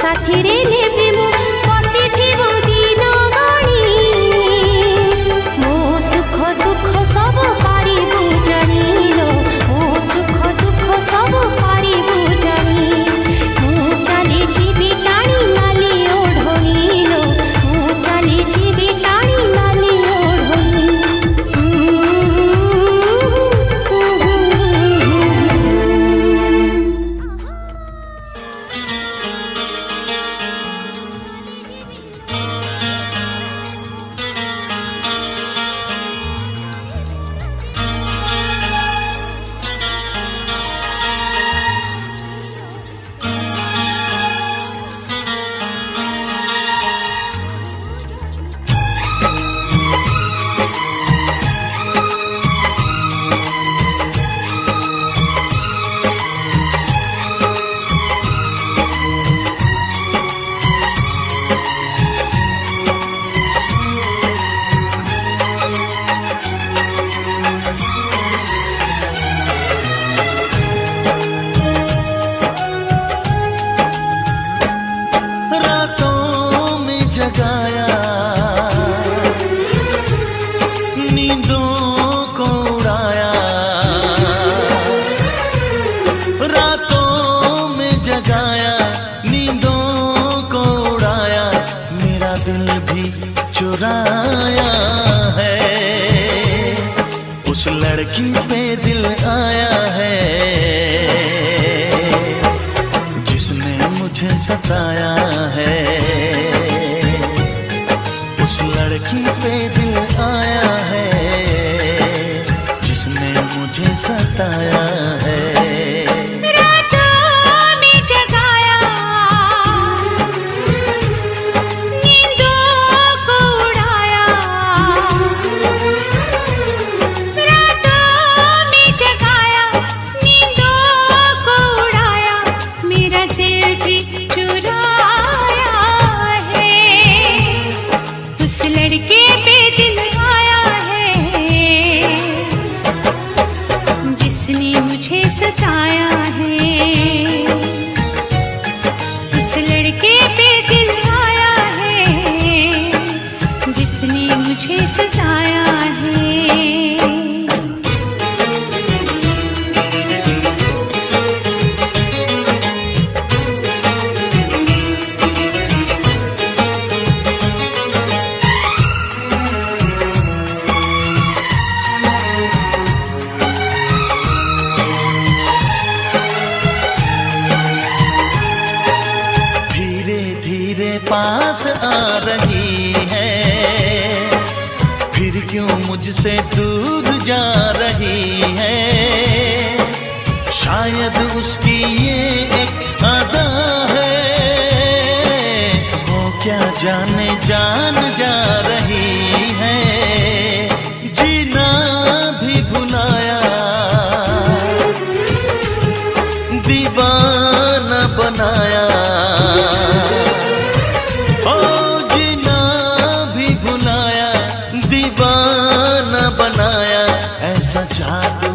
ସାଥିରେ ନେବି ମୁଁ ବସିଥିବୁ ଦିନ ଗଣି ମୋ ସୁଖ ଦୁଃଖ ସବୁ ପାରିବୁ ଜାଣିଲୋ ମୋ ସୁଖ ଦୁଃଖ ସବୁ ପାରିବୁ ଜାଣି ମୁଁ ଚାଲି ଯିବି ଟାଣି ନାଲି ଓଢ଼ଣିଲୋ ମୁଁ ଚାଲି ଯିବି ଟାଣି ନାଲି ଓଢ଼ଣି रातों में जगाया नींदों को उड़ाया रातों में जगाया नींदों को उड़ाया मेरा दिल भी चुराया है उस लड़की पे दिल आया है जिसने मुझे सताया है उस लड़की पे दिल आया है जिसने मुझे सताया है रातों में जगाया नींदों को उड़ाया रातों में जगाया नींदों को उड़ाया मेरा दिल भी चुराया है उस लड़के पे दिल आया है जिसने मुझे सताया है उस लड़के पे दिल आया है जिसने मुझे सताया है धीरे धीरे पास आ रही है फिर क्यों मुझसे दूर जा रही है शायद उसकी ये एक अदा है वो क्या जाने जान जा रही है जीना भी भुलाया दीवाना बनाया ओ जीना भी भुलाया दीवाना बनाया ऐसा जादू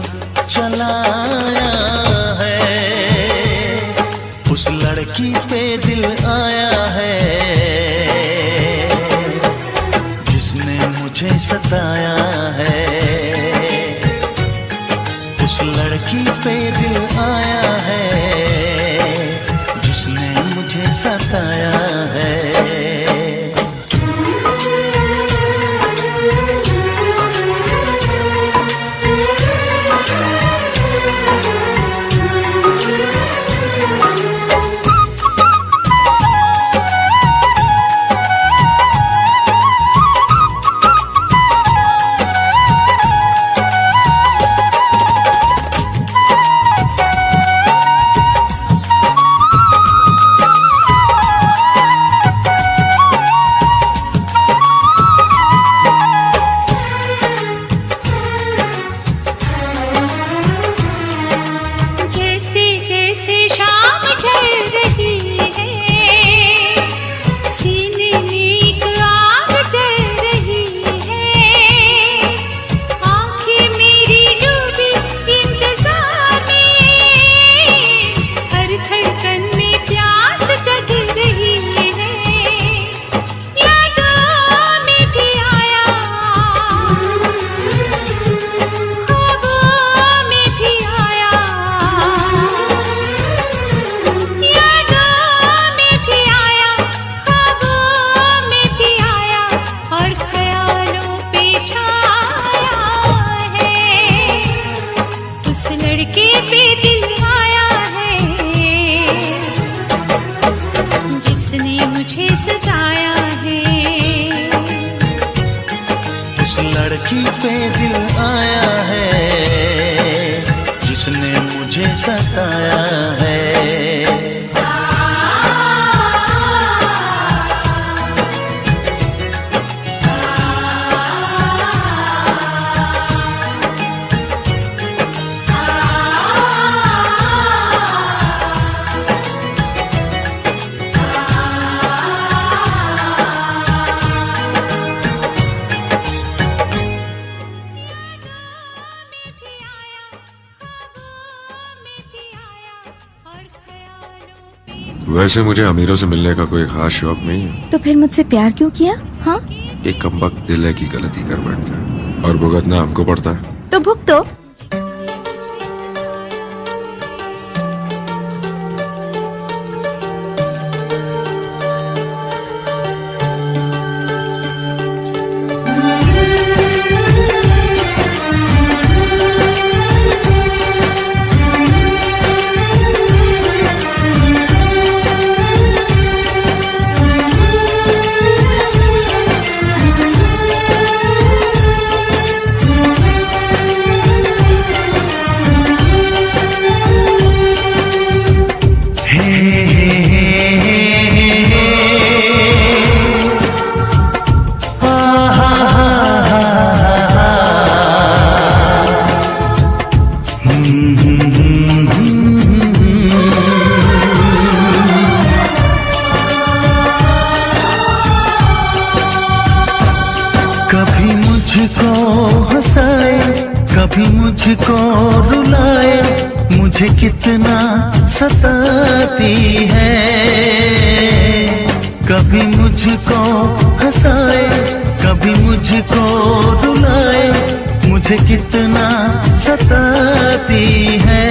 चलाया है उस लड़की पे दिल आया है जिसने मुझे सताया है उस लड़की पे दिल आया है जिसने मुझे सताया है लड़की पे दिल आया है जिसने मुझे सताया है। वैसे मुझे अमीरों से मिलने का कोई खास शौक नहीं है। तो फिर मुझसे प्यार क्यों किया? हाँ, एक कमबख्त दिल है की गलती कर बैठता है और भुगतना हमको पड़ता है। तो भुगतो। कभी मुझको हंसाए, कभी मुझको रुलाए, मुझे कितना सताती है। कभी मुझको हंसाए, कभी मुझको रुलाए, मुझे कितना सताती है।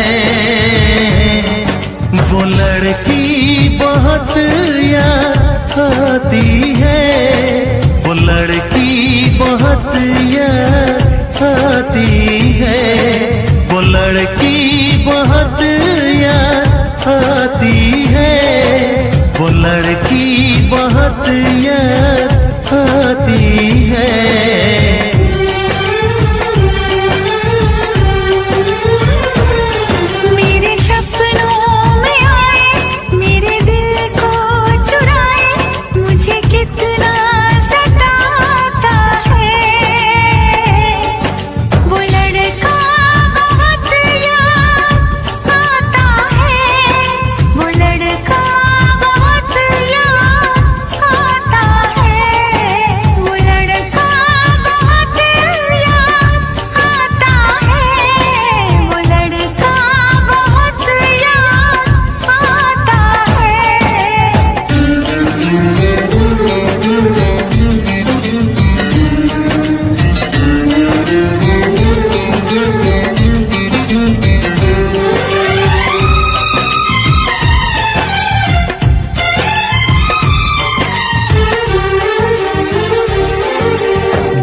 वो लड़की बहुत याद आती है, वो लड़की बहुत याद आती है, वो लड़की बहुत याद आती है, वो लड़की बहुत याद आती है। मेरे सपनों में आए, मेरे दिल को चुराए, मुझे कितना सताता है। वो लड़का बहुत याद आता है, वो लड़का बहुत याद आता है, वो लड़का बहुत याद आता है, वो लड़का बहुत याद आता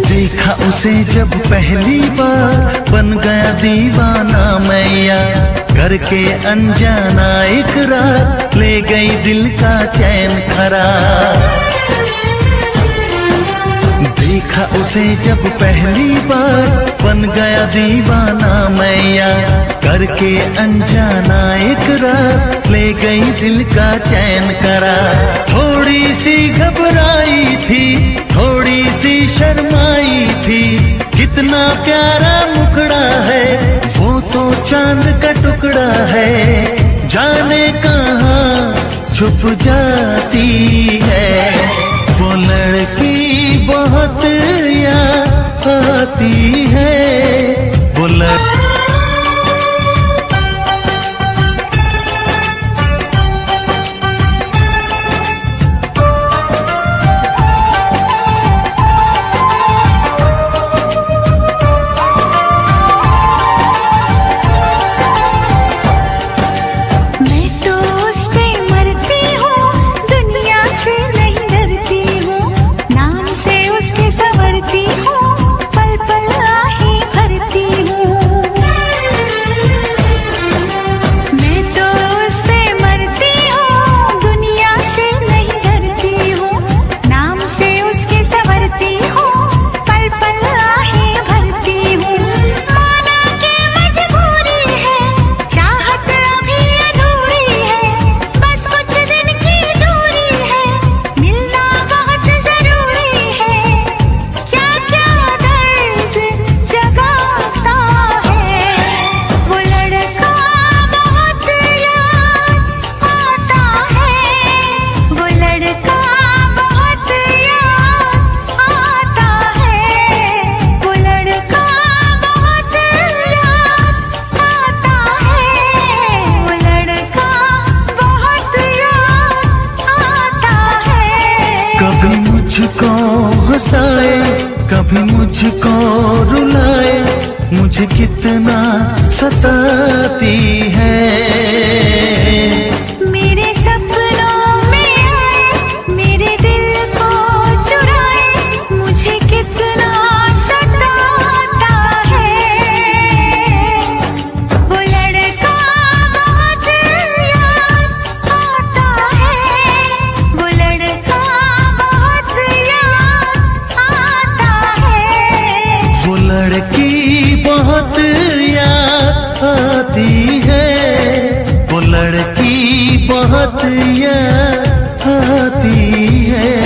देखा उसे जब पहली बार, बन गया दीवाना मैया, करके अनजाना इकरार, ले गई दिल का चैन करार। देखा उसे जब पहली बार, बन गया दीवाना मैया, करके अनजाना इकरार, ले गई दिल का चैन करार। थोड़ी सी घबराई थी, थोड़ी सी शर्माई थी, कितना प्यारा मुखड़ा है, वो तो चांद का टुकड़ा है, जाने कहाँ छुप जाती है। वो लड़की बहुत याद आती है, वो लड़की मैं तो उस पे मरती हूँ, दुनिया से नहीं डरती हूँ, नाम से उसके संवरती हूँ, पल पल मुझको रुलाए, मुझे कितना सताती है। मेरे सपनों में आए, मेरे दिल को चुराए, मुझे कितना सताता है। वो लड़का बहुत याद आता है, वो लड़का बहुत याद आता है। वो लड़की बहुत याद आती है, वो लड़की बहुत याद आती है।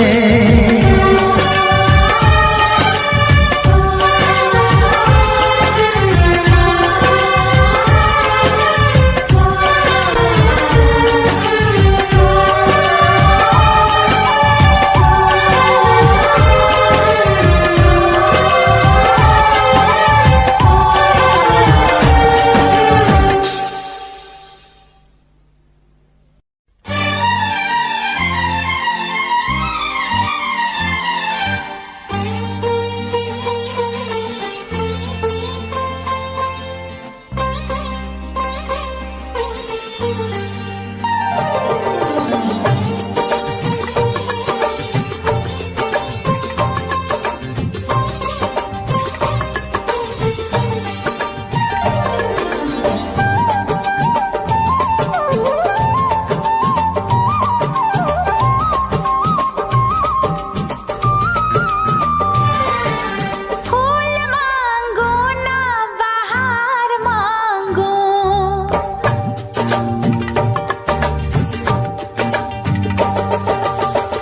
फूल मांगो ना बाहर मांगो,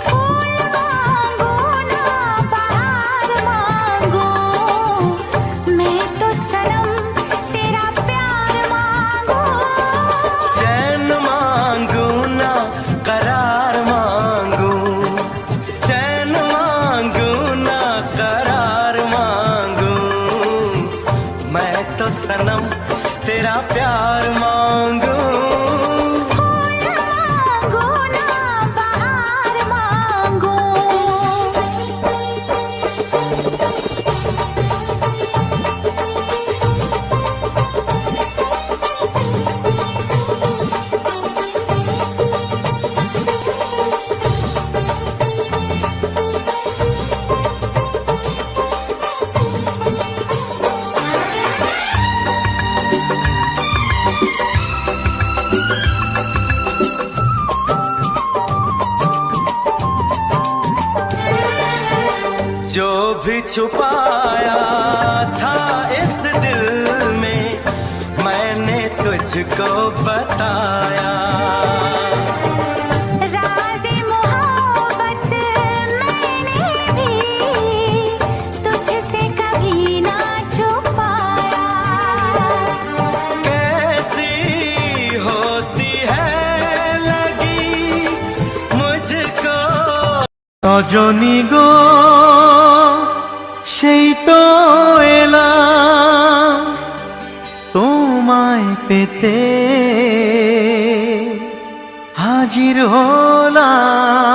फूल मांगो ना बाहर मांगो, मैं तो सनम तेरा प्यार मांगू। चैन मांगू ना करार मांगू, चैन मांगू ना करार मांगू, मैं तो सनम तेरा प्यार मांगू। फूल मांगो ना बाहर मांगो। जो भी छुपाया था इस दिल में, मैंने तुझको बताया। राज़े मोहब्बत मैंने भी तुझसे कभी ना छुपाया। कैसी होती है लगी मुझको রজনী গো, সেই তো এলাম তোমায় পেতে, হাজির হলাম।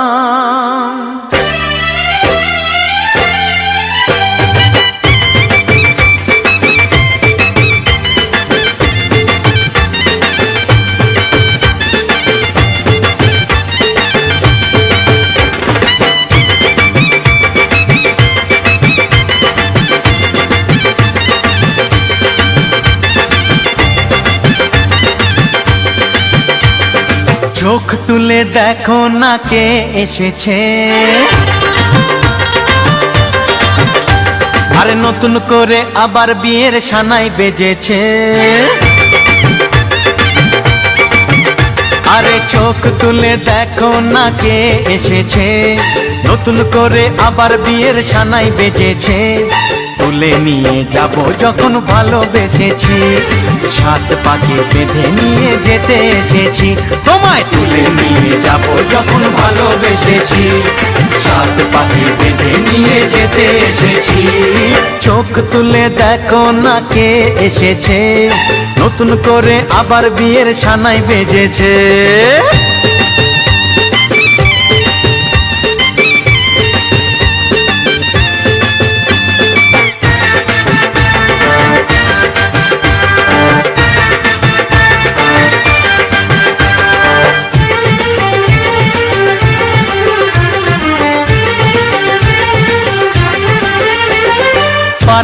চোখ তুলে দেখো না কে এসেছে, আরে নতুন করে আবার বিয়ের সানাই বেজেছে। আরে চোখ তুলে দেখো না কে এসেছে, নতুন করে আবার বিয়ের সানাই বেজেছে। তুলে নিয়ে যাব যখন ভালোবেসেছি, সাত পাকে বেঁধে নিয়ে যেতে এসেছি। তোমায় তুলে নিয়ে যাব যখন ভালোবেসেছি, সাত পাকে বেঁধে নিয়ে যেতে এসেছি। চোখ তুলে দেখো না কে এসেছে, নতুন করে আবার বিয়ের সানাই বেজেছে।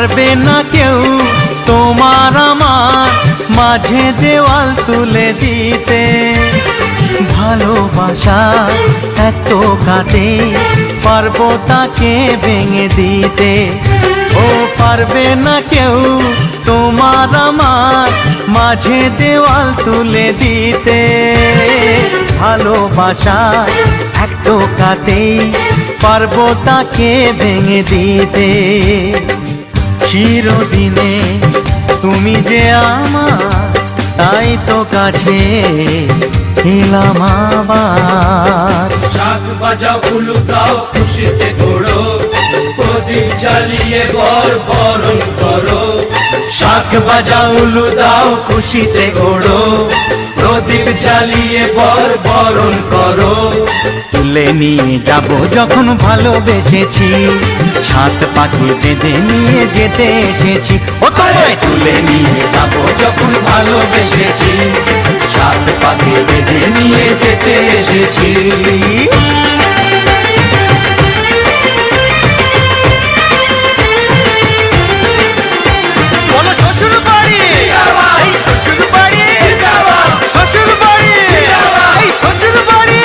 পারবে না কেউ তোমার আমার মাঝে দেওয়াল তুলে দিতে। ভালোবাসা এত কাটে পারবো তাকে ভেঙে দিতে। ও পারবে না কেউ তোমার আমার মাঝে দেওয়াল তুলে দিতে। ভালোবাসা এত কাটে পারবো তাকে ভেঙে দিতে। চিরদিনে তুমি যে আমার, তাই তো কাছে এলাম আবার। শাক বাজাও উলু দাও খুশিতে ঘোড়ো, প্রদীপ জ্বালিয়ে বরণ করো। শাক বাজাও উলু দাও খুশিতে ঘোড়ো, প্রদীপ জ্বালিয়ে বরণ করো। তুলে নিয়ে যাব যখন ভালোবেসেছি, সাত পাখি বেঁধে নিয়ে যেতে এসেছি। ও তোমায় তুলে নিয়ে যাব যখন ভালোবেসেছি, সাত পাখি বেঁধে নিয়ে যেতে এসেছি। বলো শ্বশুর বাড়ি, এই শ্বশুর বাড়ি, শ্বশুর বাড়ি, এই শ্বশুর বাড়ি।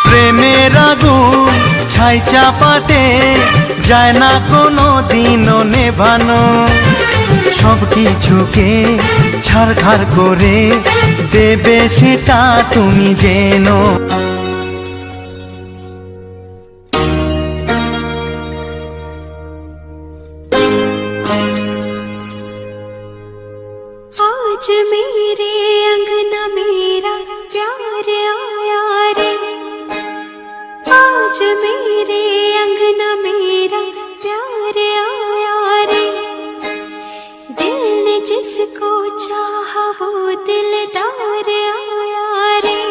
প্রেমের আগুন ছাই চাপাতে যায় না কোনো দিনও নেভানো। সব কিছুকে ছাড়খাড় করে দেবে সেটা তুমি জেনো। आज मेरे अंगना मेरा प्यार आया रे। आज मेरे अंगना मेरा प्यार आया रे। दिल ने जिसको चाहा वो दिलदार आया रे।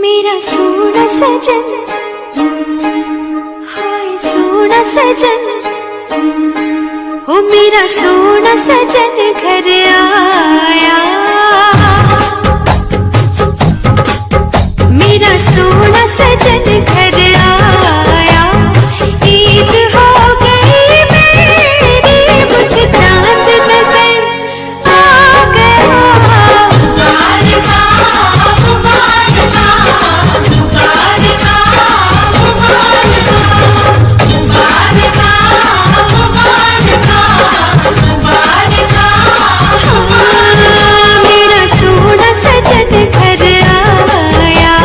मेरा सोना सजन, हाय सोना सजन, ओ मेरा सोना सजन घर आया। मेरा सोना सजन घर आया। ईद हो गई मेरी, मुझे चांद नजर आ गया। मुबारका मुबारका मुबारका मुबारका मुबारका मुबारका मुबारका। मेरा सोना सजन घर आया।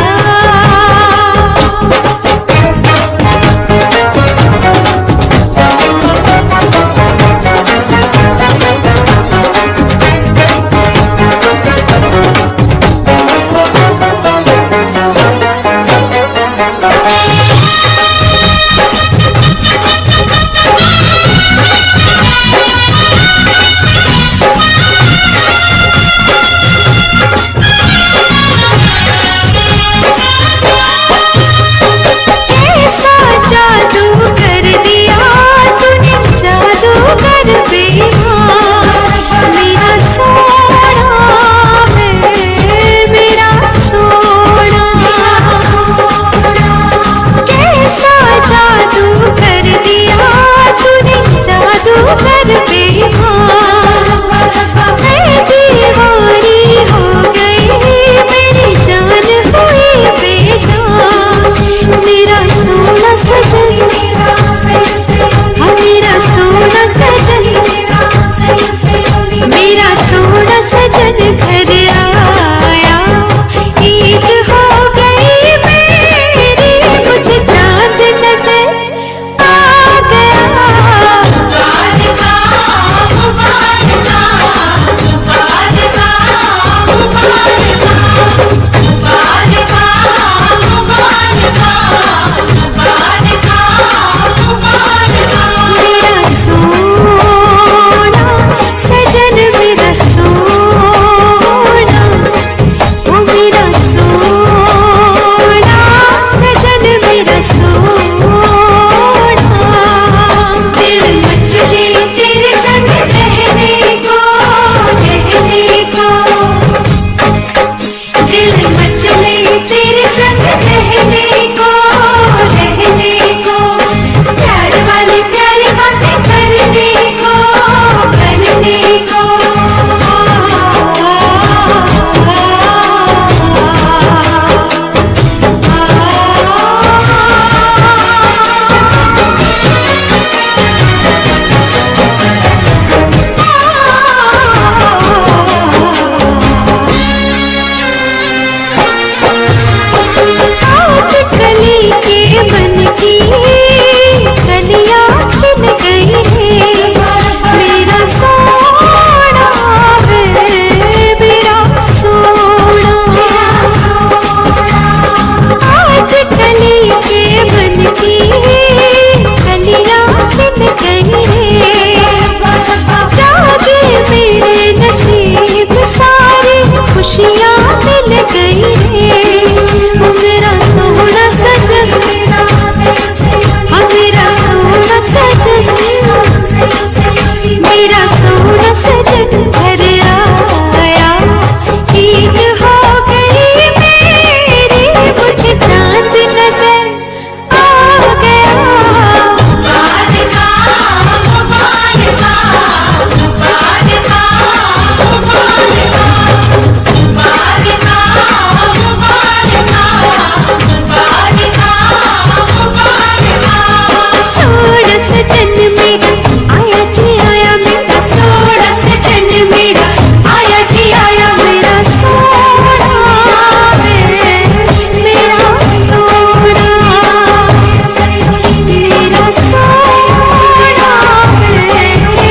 बरसी कलियां खिल गई जागे मेरे नसीब सारी खुशियां मिल गई वो मेरा सोना सजन मेरा सोना सजन मेरा सोना सजन घर आया ईद हो गई मेरी मुझे चांद नजर आ गया सोना सजन मेरा आया जी आया मेरा सोना सजन मेरा आया जी आया मेरा सोना मेरा सोना मेरा सोना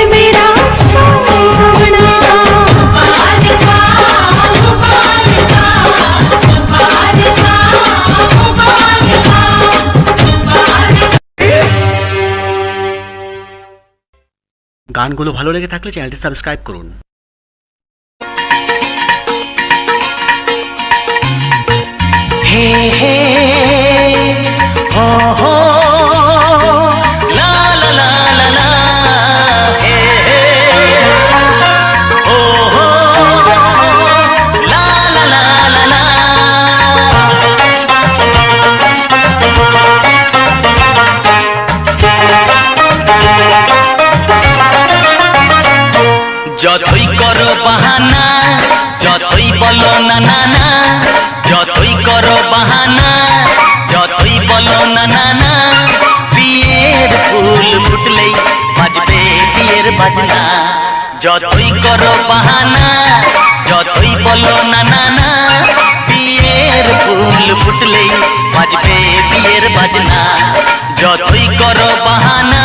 मेरा গানগুলো ভালো লেগে থাকলে চ্যানেলটি সাবস্ক্রাইব করুন। হে হে হো হো লা লা লা লা লা হে হে ও হো লা লা লা লা লা যতই করো বাহানা যতই বলো না না না যতই করো বাহানা যতই বলো না না না বিয়ের ফুল ফুটলেই বাজবে বিয়ের বাজনা যতই করো বাহানা যতই বলো না না না বিয়ের ফুল ফুটলেই বাজবে বিয়ের বাজনা যতই করো বাহানা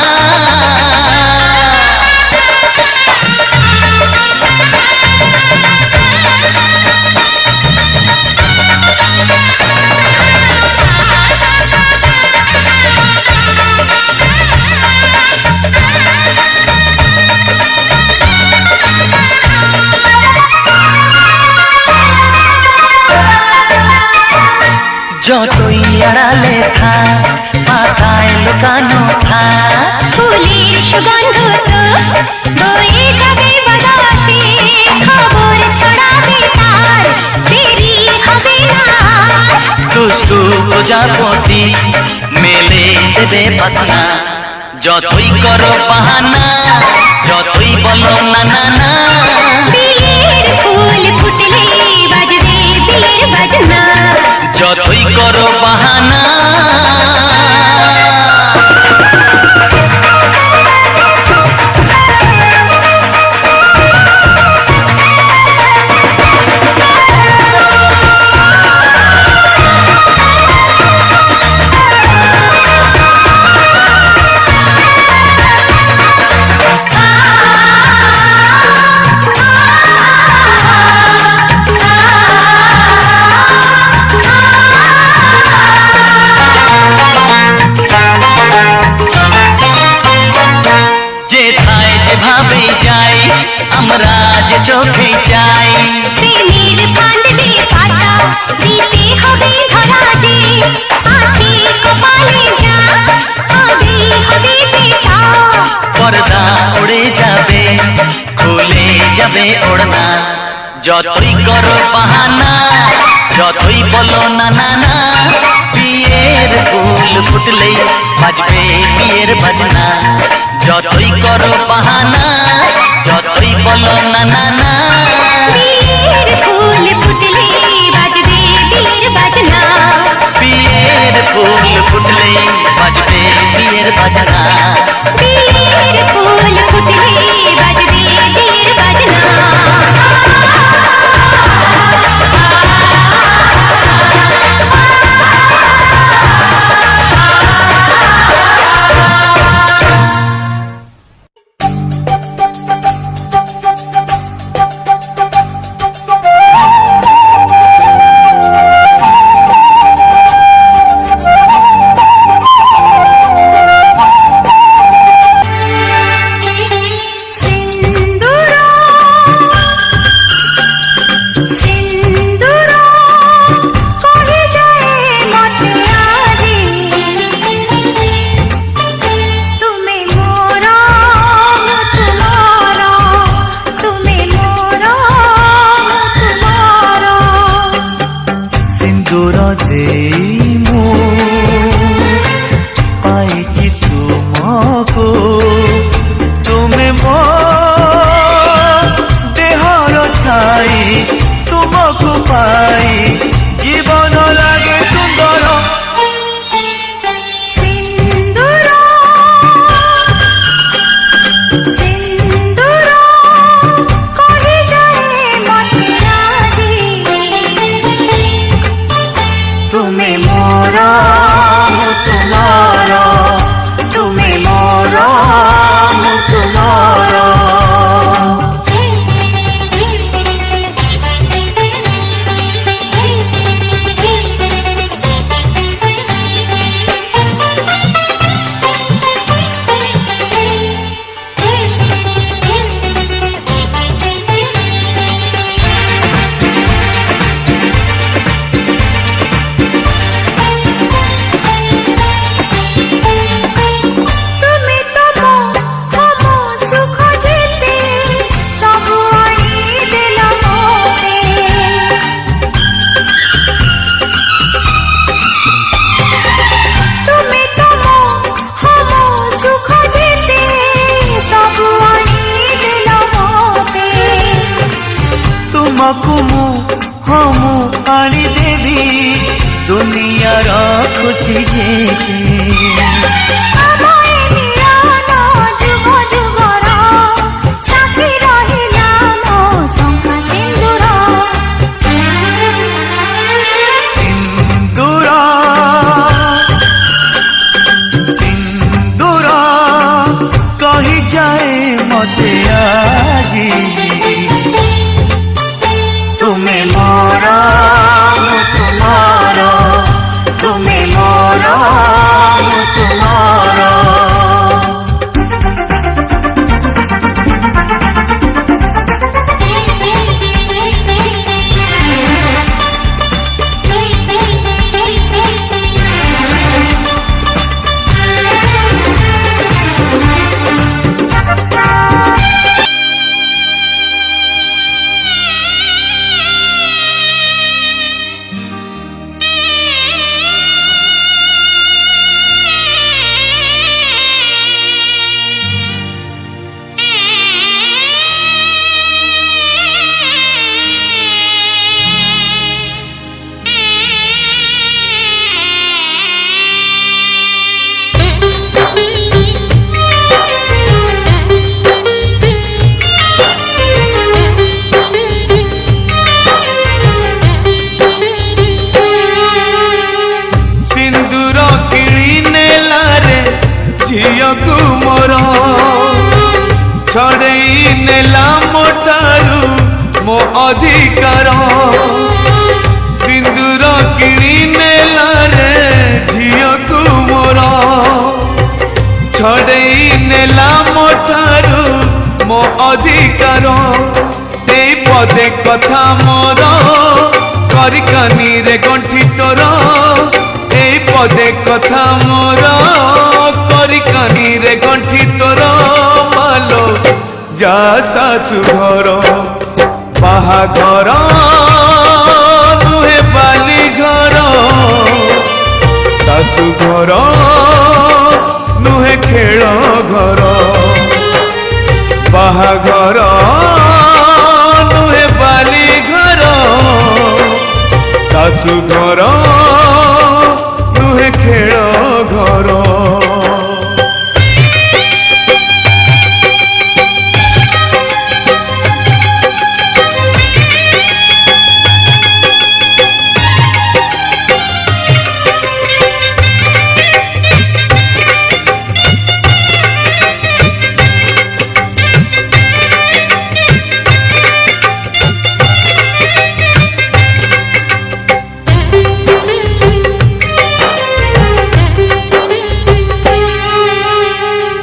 যতই আড়ালে থা পাতায় লুকানো থা ফুলের সুগন্ধ তো বয়ে যাবে বাতাসে খবর ছড়াবে তার দেরি হবে না দুষ্টু প্রজাপতি মেলে দেবে পাখনা যতই করো বাহানা যতই বলো না না না বিয়ের ফুল ফুটলে বাজবে বিয়ের বাজনা যতই করো বাহানা যেথায় যেভাবে যাই আমরা যে চোখে যাই প্রেমের ফান্ড যে পাতা দিতে হবে ধরা যে আছে কপালে যা হবে হবে যেটা পর্দা উড়ে যাবে খুলে যাবে ওড়না যতই করো বাহানা যতই বলো না না না বিয়ের ফুল ফুটলেই বাজবে বিয়ের বাজনা যতই করো বাহানা যতই বলো না না না বিয়ের ফুল ফুটলে বাজবে বিয়ের বাজনা বিয়ের ফুল ফুটলেই বাজবে বিয়ের বাজনা বিয়ের ফুল ফুটলে বাজবে বিয়ের বাজনা ସେଇ ମୁଁ ପାଇଛି ତୁମକୁ, ତୁମେ ମୋ ଦେହର ଛାଇ, ତୁମକୁ ପାଇ ଜୀବନ ଲାଗେ ସୁନ୍ଦର। ସିନ୍ଦୁର ସିନ୍ଦୁର କହିଯାଏ ମତେ ଆଜି, ତୁମେ ମୋର ମୁଁ ତୁମର, ତୁମେ ମୋର ମୁଁ ତୁମର। ତୁମେ ତ ମୋ ସୁଖ ଯେତେ ସବୁ ଆଣିଦେଲ ମୋତେ, ତୁମେ ତ ମୋ ସୁଖ ଯେତେ ସବୁ ଆଣିଦେଲ ମୋତେ। ତୁମକୁ ମୁଁ ଆଣିଦେବି ଦୁନିଆର ଖୁସି ଯେତେ। ଆମ ଏ ମିଳନ ଯୁଗ ଯୁଗର ସାଥୀ ରହିଲା ମୋ ଶଙ୍ଖା ସିନ୍ଦୁର। ସିନ୍ଦୁର ସିନ୍ଦୁର କହିଯାଏ ମତେ ଆଜି, ତୁମେ ମୋର ମୁଁ ତୁମର, ତୁମେ ମୋର ମୁଁ ତୁମର। ସିନ୍ଦୁର କିଣି ନେଲା ରେ ଝିଅକୁ ମୋର, ଛଡ଼େଇ ନେଲା ମୋ ଠାରୁ ମୋ ଅଧିକାର। ସିନ୍ଦୁର କିଣି ନେଲା ରେ ଝିଅକୁ ମୋର, ଛଡ଼େଇ ନେଲା ମୋ ଠାରୁ ମୋ ଅଧିକାର। ଏଇ ପଦେ କଥା ମୋର କରି କାନିରେ ଗଣ୍ଠି ତୋର, ଏଇ ପଦେ କଥା ମୋର କରି କାନିରେ ଗଣ୍ଠି ତୋର। ମାଲୋ ଯା ଶାଶୁ ଘର, ବାହାଘର ନୁହେଁ ବାଲି ଘର, ଶାଶୁ ଘର ନୁହେଁ ଖେଳ ଘର, ବାହାଘର ନୁହେଁ ବାଲି ଘର, ଶାଶୁ ଘର ନୁହେଁ ଖେଳ ଘର।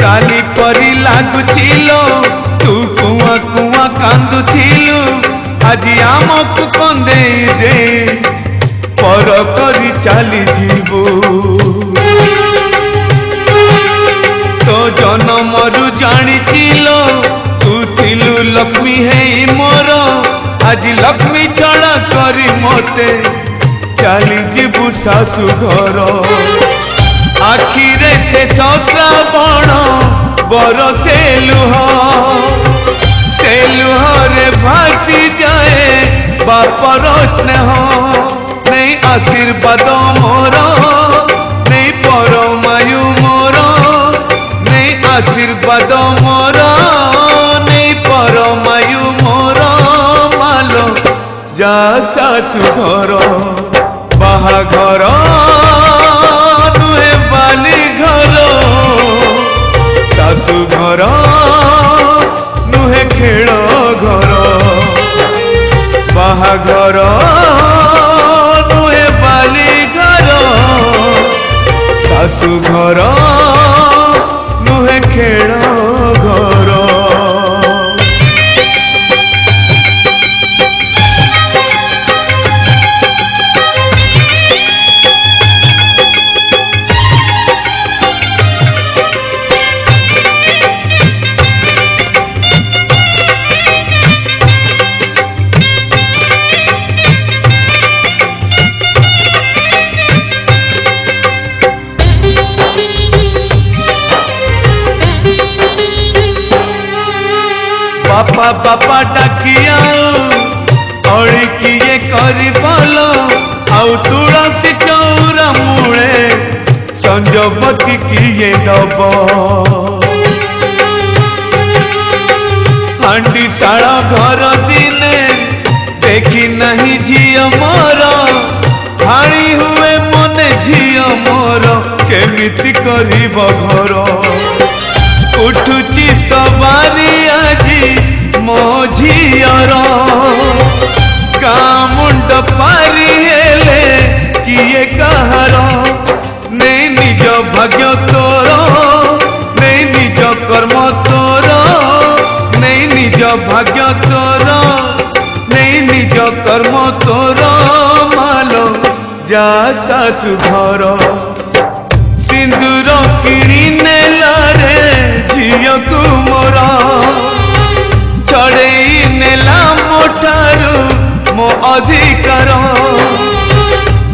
କାଲି ପରି ଲାଗୁଥିଲ ତୁ କୁଆ କୁଆ କାନ୍ଦୁଥିଲୁ, ଆଜି ଆମକୁ କନ୍ଦେଇ ଦେ ପର କରି ଚାଲିଯିବୁ। ତୋ ଜନମରୁ ଜାଣିଥିଲ ତୁ ଥିଲୁ ଲକ୍ଷ୍ମୀ ହେଇ ମୋର, ଆଜି ଲକ୍ଷ୍ମୀ ଛଡ଼ା କରି ମତେ चाली जीवु शाशु घर आखिरे से श्रावण बरसे लुहरे भासी जाए बापर स्नेह नहीं आशीर्वाद मोर नहीं परमायु मोर नहीं आशीर्वाद मोर नहीं परमायु मोर मालो जा शाशु घर बाहाघर नुहे बाली घर शाशु घर नुहे खेल घर बाहाघर नुहे बाली घर शाशु घर नुहे खेल घर बापा बापा डाकिया अड़ी किए करी भल आउ तुलसी चौरा मूले संजपति किए दब हांडी शाल घर दिने देखी नहीं झियो मोर भाड़ी हुए मने झियो मोर केमिति करिब घर उठुची सवारी आजी मो झियर गाँ मुंड पारी हेले किए कहार नहीं निज भाग्य तोर नहीं निज कर्म तोर नहीं निज भाग्य तोर नहीं निज कर्म तोर मालो जा शाशु घर सिंदूर किणी नेला रे झियो को मोर छड़ेई नेला मोठारू मो अधिकार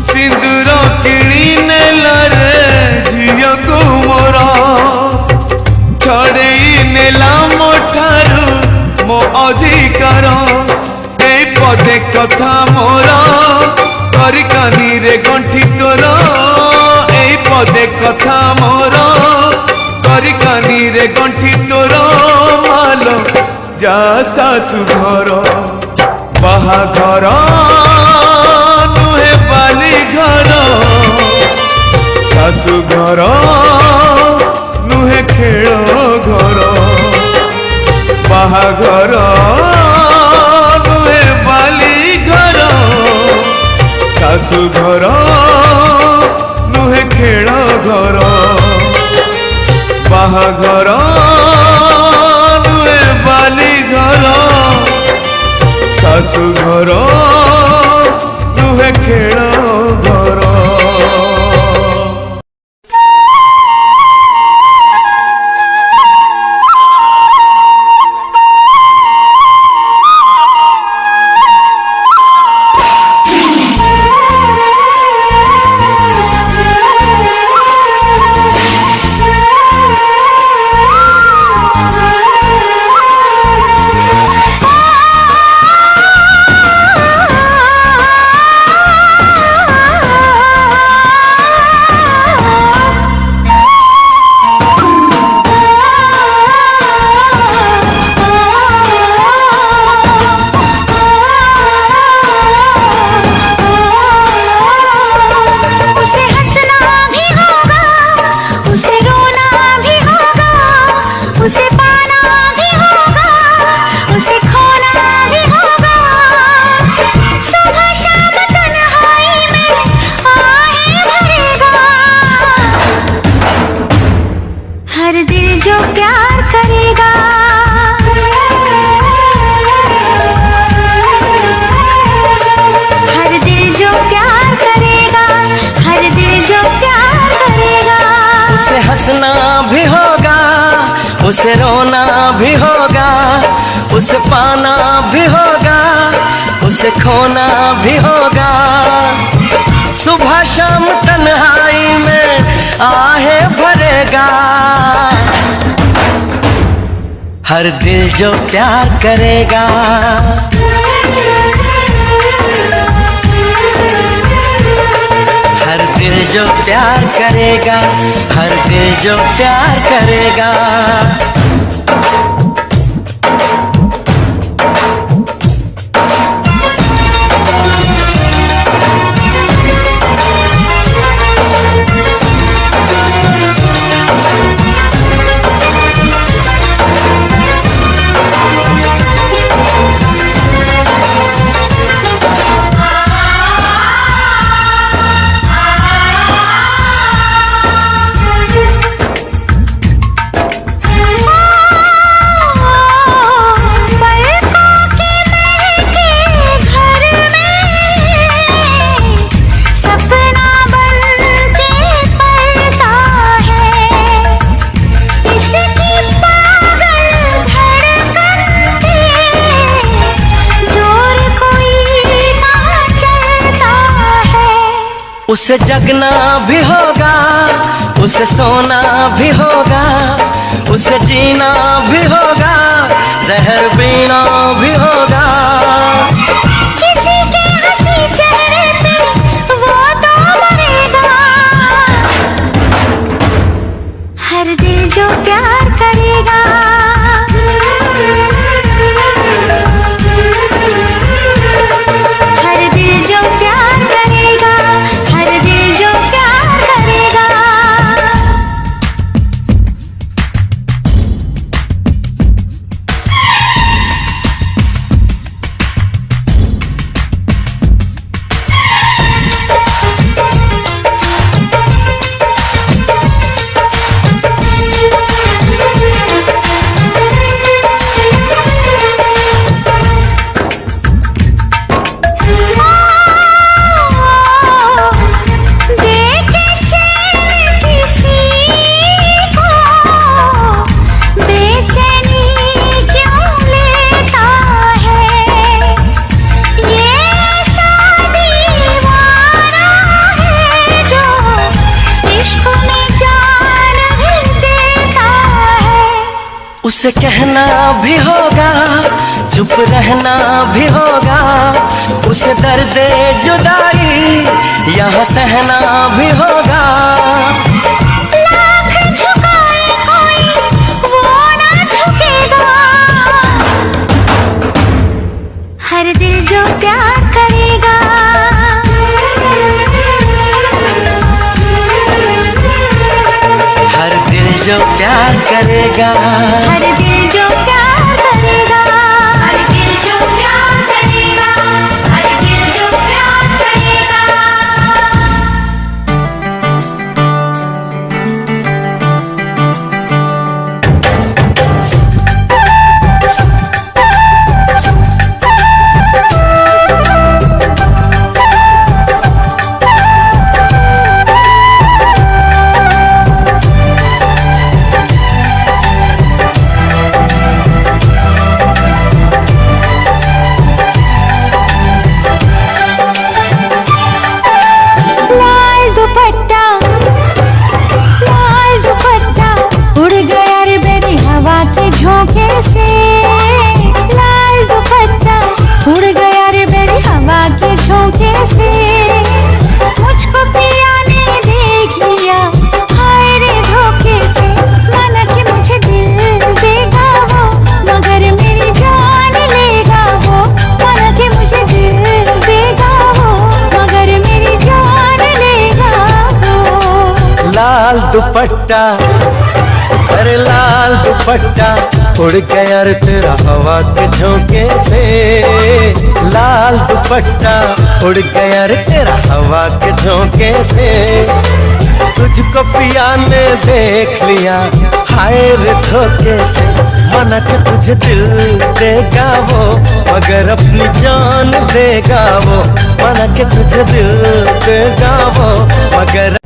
सिंदूर किणी नेला रे झियो को मोर छड़ेई नेला मोठारू मो अधिकार ए पदे कथा मोर करी कानी रे गंठी तोर पदे कथा मोर करी कानी रे गंठी तोर मालो जा शाशु घर बाहाघर नुहे बाली घर शाशु घर नुहे खेल घर बाहाघर नुहे बाली घर शाशु घर नुहे खेल घर बाहाघर नुहे बाली घर शाशु घर नुहे खेल घर उसे रोना भी होगा, उसे पाना भी होगा, उसे खोना भी होगा। सुबह शाम तन्हाई में आहे भरेगा। हर दिल जो प्यार करेगा, हर दिल जो प्यार करेगा, हर दिल जो प्यार करेगा। उसे जगना भी होगा, उसे सोना भी होगा, उसे जीना भी होगा, जहर पीना भी होगा। किसी के हंसी चेहरे पे वो तो मरेगा। हर दिल जो प्यार करेगा, हर दिल जो प्यार करेगा, हर दिल जो प्यार करेगा। उसे कहना भी होगा, चुप रहना भी होगा, उसे दर्द जुदाई यहाँ सहना भी होगा। लाख झुकाए कोई वो ना झुकेगा। हर दिल जो प्यार करेगा, हर दिल जो प्यार करेगा, हर दिल जो प्यार करेगा, हर दिल जो प्यार करेगा, हर दिल जो प्यार करेगा। झोंके से लाल दुपट्टा उड़ गया रे मेरी हवा के झोंके से। मुझको पिया ने देख लिया हाय रे धोखे से। माना कि मुझे दिल देगा वो मगर मेरी जान लेगा वो। माना कि मुझे दिल देगा वो मगर मेरी जान लेगा वो। लाल दुपट्टा अरे लाल दुपट्टा उड़ गया रे तेरा हवा के झोंके से। लाल दुपट्टा उड़ गया रे तेरा हवा के झोंके से। तुझको पिया ने देख लिया हाय रे धोखे से। माना कि तुझे दिल देगा वो मगर अपनी जान देगा वो। माना कि तुझे दिल देगा वो मगर